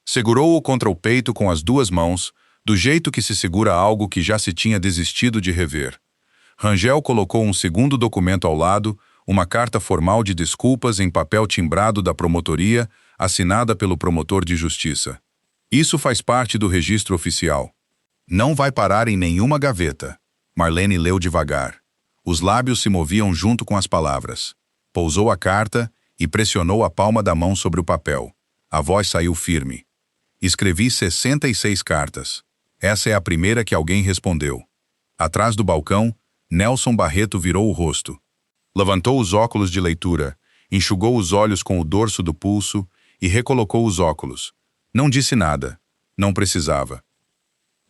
Segurou-o contra o peito com as 2 mãos, do jeito que se segura algo que já se tinha desistido de rever. Rangel colocou um segundo documento ao lado, uma carta formal de desculpas em papel timbrado da promotoria, assinada pelo promotor de justiça. Isso faz parte do registro oficial. Não vai parar em nenhuma gaveta. Marlene leu devagar. Os lábios se moviam junto com as palavras. Pousou a carta e pressionou a palma da mão sobre o papel. A voz saiu firme. Escrevi 66 cartas. Essa é a primeira que alguém respondeu. Atrás do balcão, Nelson Barreto virou o rosto. Levantou os óculos de leitura, enxugou os olhos com o dorso do pulso e recolocou os óculos. Não disse nada. Não precisava.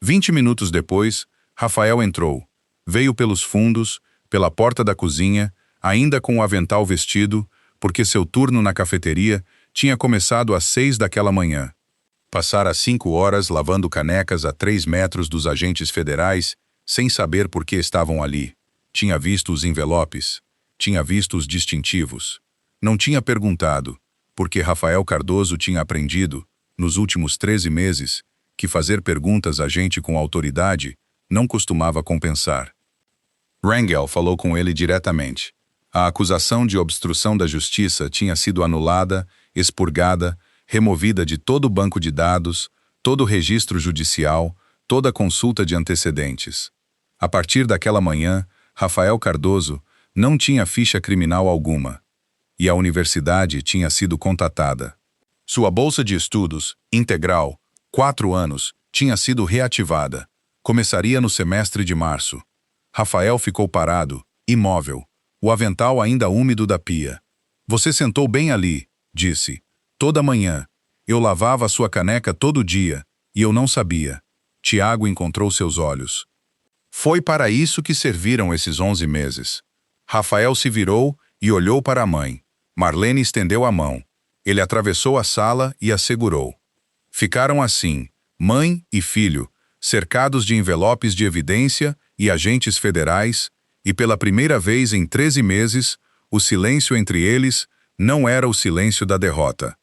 20 minutos depois, Rafael entrou. Veio pelos fundos, pela porta da cozinha, ainda com o avental vestido, porque seu turno na cafeteria tinha começado às 6 daquela manhã. Passara 5 horas lavando canecas a 3 metros dos agentes federais, sem saber por que estavam ali. Tinha visto os envelopes. Tinha visto os distintivos. Não tinha perguntado, porque Rafael Cardoso tinha aprendido, nos últimos 13 meses, que fazer perguntas a gente com autoridade não costumava compensar. Rangel falou com ele diretamente. A acusação de obstrução da justiça tinha sido anulada, expurgada, removida de todo o banco de dados, todo o registro judicial, toda a consulta de antecedentes. A partir daquela manhã, Rafael Cardoso não tinha ficha criminal alguma, e a universidade tinha sido contatada. Sua bolsa de estudos, integral, 4 anos, tinha sido reativada. Começaria no semestre de março. Rafael ficou parado, imóvel, o avental ainda úmido da pia. Você sentou bem ali, disse. Toda manhã. Eu lavava a sua caneca todo dia, e eu não sabia. Tiago encontrou seus olhos. Foi para isso que serviram esses 11 meses. Rafael se virou e olhou para a mãe. Marlene estendeu a mão. Ele atravessou a sala e a segurou. Ficaram assim, mãe e filho, cercados de envelopes de evidência e agentes federais, e pela primeira vez em 13 meses, o silêncio entre eles não era o silêncio da derrota.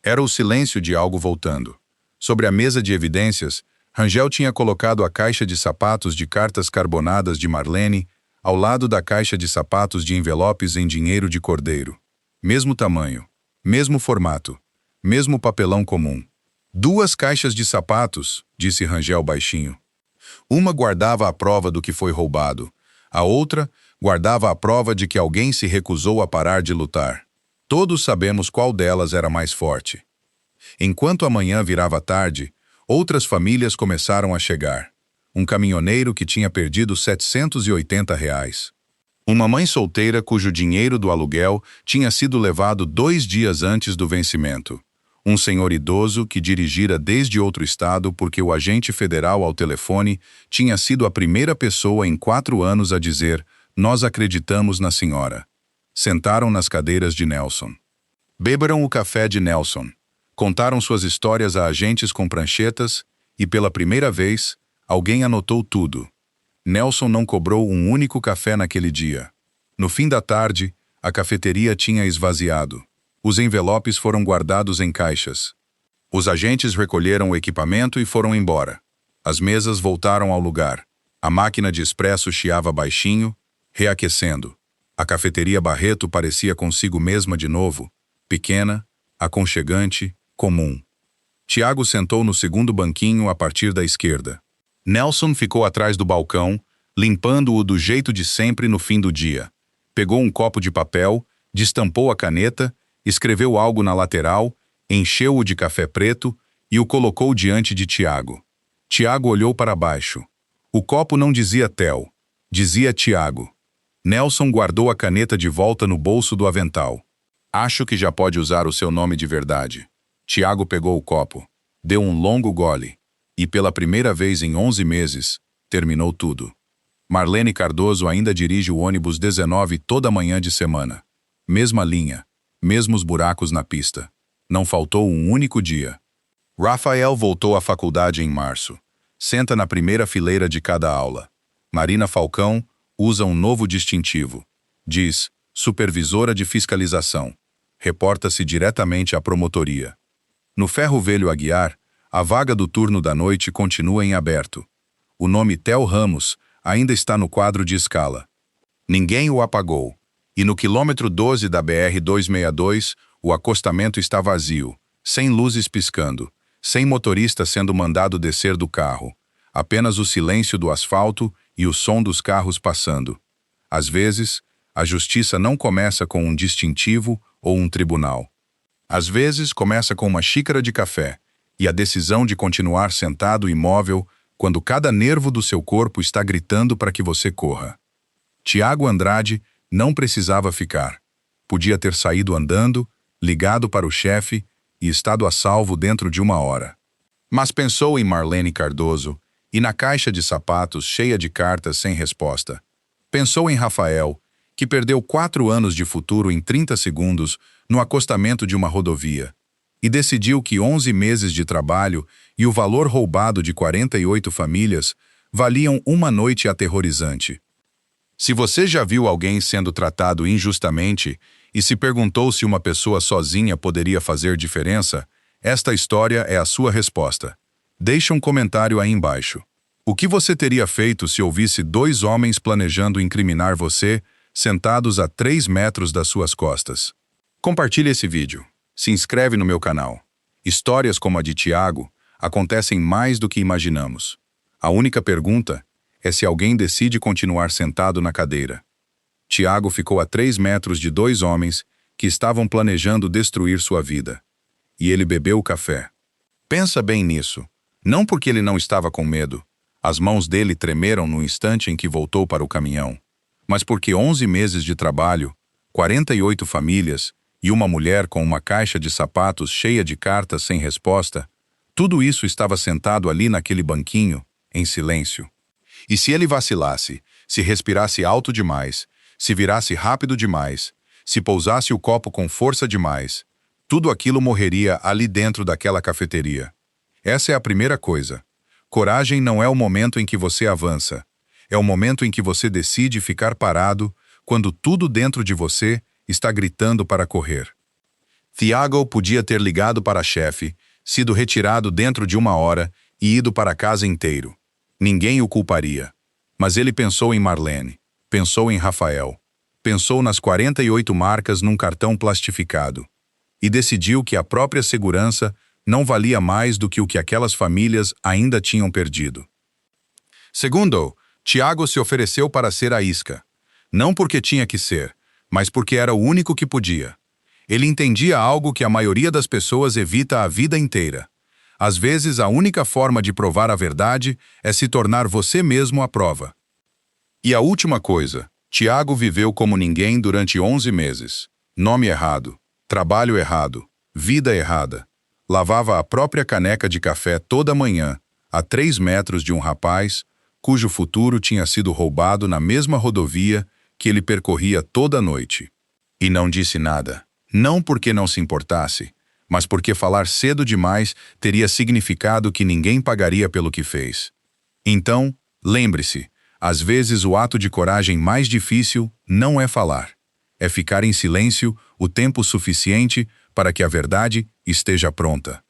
Era o silêncio de algo voltando. Sobre a mesa de evidências, Rangel tinha colocado a caixa de sapatos de cartas carbonadas de Marlene ao lado da caixa de sapatos de envelopes em dinheiro de cordeiro. Mesmo tamanho, mesmo formato, mesmo papelão comum. 2 caixas de sapatos, disse Rangel baixinho. Uma guardava a prova do que foi roubado. A outra guardava a prova de que alguém se recusou a parar de lutar. Todos sabemos qual delas era mais forte. Enquanto a manhã virava tarde, outras famílias começaram a chegar. Um caminhoneiro que tinha perdido R$ 780. Uma mãe solteira cujo dinheiro do aluguel tinha sido levado 2 dias antes do vencimento. Um senhor idoso que dirigira desde outro estado porque o agente federal ao telefone tinha sido a primeira pessoa em 4 anos a dizer: "Nós acreditamos na senhora." Sentaram nas cadeiras de Nelson. Beberam o café de Nelson. Contaram suas histórias a agentes com pranchetas e, pela primeira vez, alguém anotou tudo. Nelson não cobrou um único café naquele dia. No fim da tarde, a cafeteria tinha esvaziado. Os envelopes foram guardados em caixas. Os agentes recolheram o equipamento e foram embora. As mesas voltaram ao lugar. A máquina de expresso chiava baixinho, reaquecendo. A cafeteria Barreto parecia consigo mesma de novo, pequena, aconchegante, comum. Tiago sentou no segundo banquinho a partir da esquerda. Nelson ficou atrás do balcão, limpando-o do jeito de sempre no fim do dia. Pegou um copo de papel, destampou a caneta, escreveu algo na lateral, encheu-o de café preto e o colocou diante de Tiago. Tiago olhou para baixo. O copo não dizia Theo, dizia Tiago. Nelson guardou a caneta de volta no bolso do avental. Acho que já pode usar o seu nome de verdade. Tiago pegou o copo, deu um longo gole, e pela primeira vez em 11 meses, terminou tudo. Marlene Cardoso ainda dirige o ônibus 19 toda manhã de semana. Mesma linha, mesmos buracos na pista. Não faltou um único dia. Rafael voltou à faculdade em março. Senta na primeira fileira de cada aula. Marina Falcão usa um novo distintivo. Diz, supervisora de fiscalização. Reporta-se diretamente à promotoria. No Ferro Velho Aguiar, a vaga do turno da noite continua em aberto. O nome Theo Ramos ainda está no quadro de escala. Ninguém o apagou. E no quilômetro 12 da BR-262, o acostamento está vazio, sem luzes piscando, sem motorista sendo mandado descer do carro. Apenas o silêncio do asfalto e o som dos carros passando. Às vezes, a justiça não começa com um distintivo ou um tribunal. Às vezes, começa com uma xícara de café e a decisão de continuar sentado imóvel quando cada nervo do seu corpo está gritando para que você corra. Tiago Andrade não precisava ficar. Podia ter saído andando, ligado para o chefe e estado a salvo dentro de 1 hora. Mas pensou em Marlene Cardoso e na caixa de sapatos cheia de cartas sem resposta. Pensou em Rafael, que perdeu 4 anos de futuro em 30 segundos no acostamento de uma rodovia, e decidiu que 11 meses de trabalho e o valor roubado de 48 famílias valiam uma noite aterrorizante. Se você já viu alguém sendo tratado injustamente e se perguntou se uma pessoa sozinha poderia fazer diferença, esta história é a sua resposta. Deixe um comentário aí embaixo. O que você teria feito se ouvisse dois homens planejando incriminar você, sentados a 3 metros das suas costas? Compartilhe esse vídeo. Se inscreve no meu canal. Histórias como a de Tiago acontecem mais do que imaginamos. A única pergunta é se alguém decide continuar sentado na cadeira. Tiago ficou a 3 metros de dois homens que estavam planejando destruir sua vida. E ele bebeu o café. Pensa bem nisso. Não porque ele não estava com medo. As mãos dele tremeram no instante em que voltou para o caminhão. Mas porque 11 meses de trabalho, 48 famílias e uma mulher com uma caixa de sapatos cheia de cartas sem resposta, tudo isso estava sentado ali naquele banquinho, em silêncio. E se ele vacilasse, se respirasse alto demais, se virasse rápido demais, se pousasse o copo com força demais, tudo aquilo morreria ali dentro daquela cafeteria. Essa é a primeira coisa. Coragem não é o momento em que você avança. É o momento em que você decide ficar parado quando tudo dentro de você está gritando para correr. Tiago podia ter ligado para a chefe, sido retirado dentro de 1 hora e ido para casa inteiro. Ninguém o culparia. Mas ele pensou em Marlene, pensou em Rafael, pensou nas 48 marcas num cartão plastificado e decidiu que a própria segurança não valia mais do que o que aquelas famílias ainda tinham perdido. Segundo, Tiago se ofereceu para ser a isca. Não porque tinha que ser, mas porque era o único que podia. Ele entendia algo que a maioria das pessoas evita a vida inteira. Às vezes, a única forma de provar a verdade é se tornar você mesmo a prova. E a última coisa, Tiago viveu como ninguém durante 11 meses. Nome errado, trabalho errado, vida errada. Lavava a própria caneca de café toda manhã, a 3 metros de um rapaz, cujo futuro tinha sido roubado na mesma rodovia que ele percorria toda noite. E não disse nada, não porque não se importasse, mas porque falar cedo demais teria significado que ninguém pagaria pelo que fez. Então, lembre-se, às vezes o ato de coragem mais difícil não é falar, é ficar em silêncio o tempo suficiente para que a verdade esteja pronta.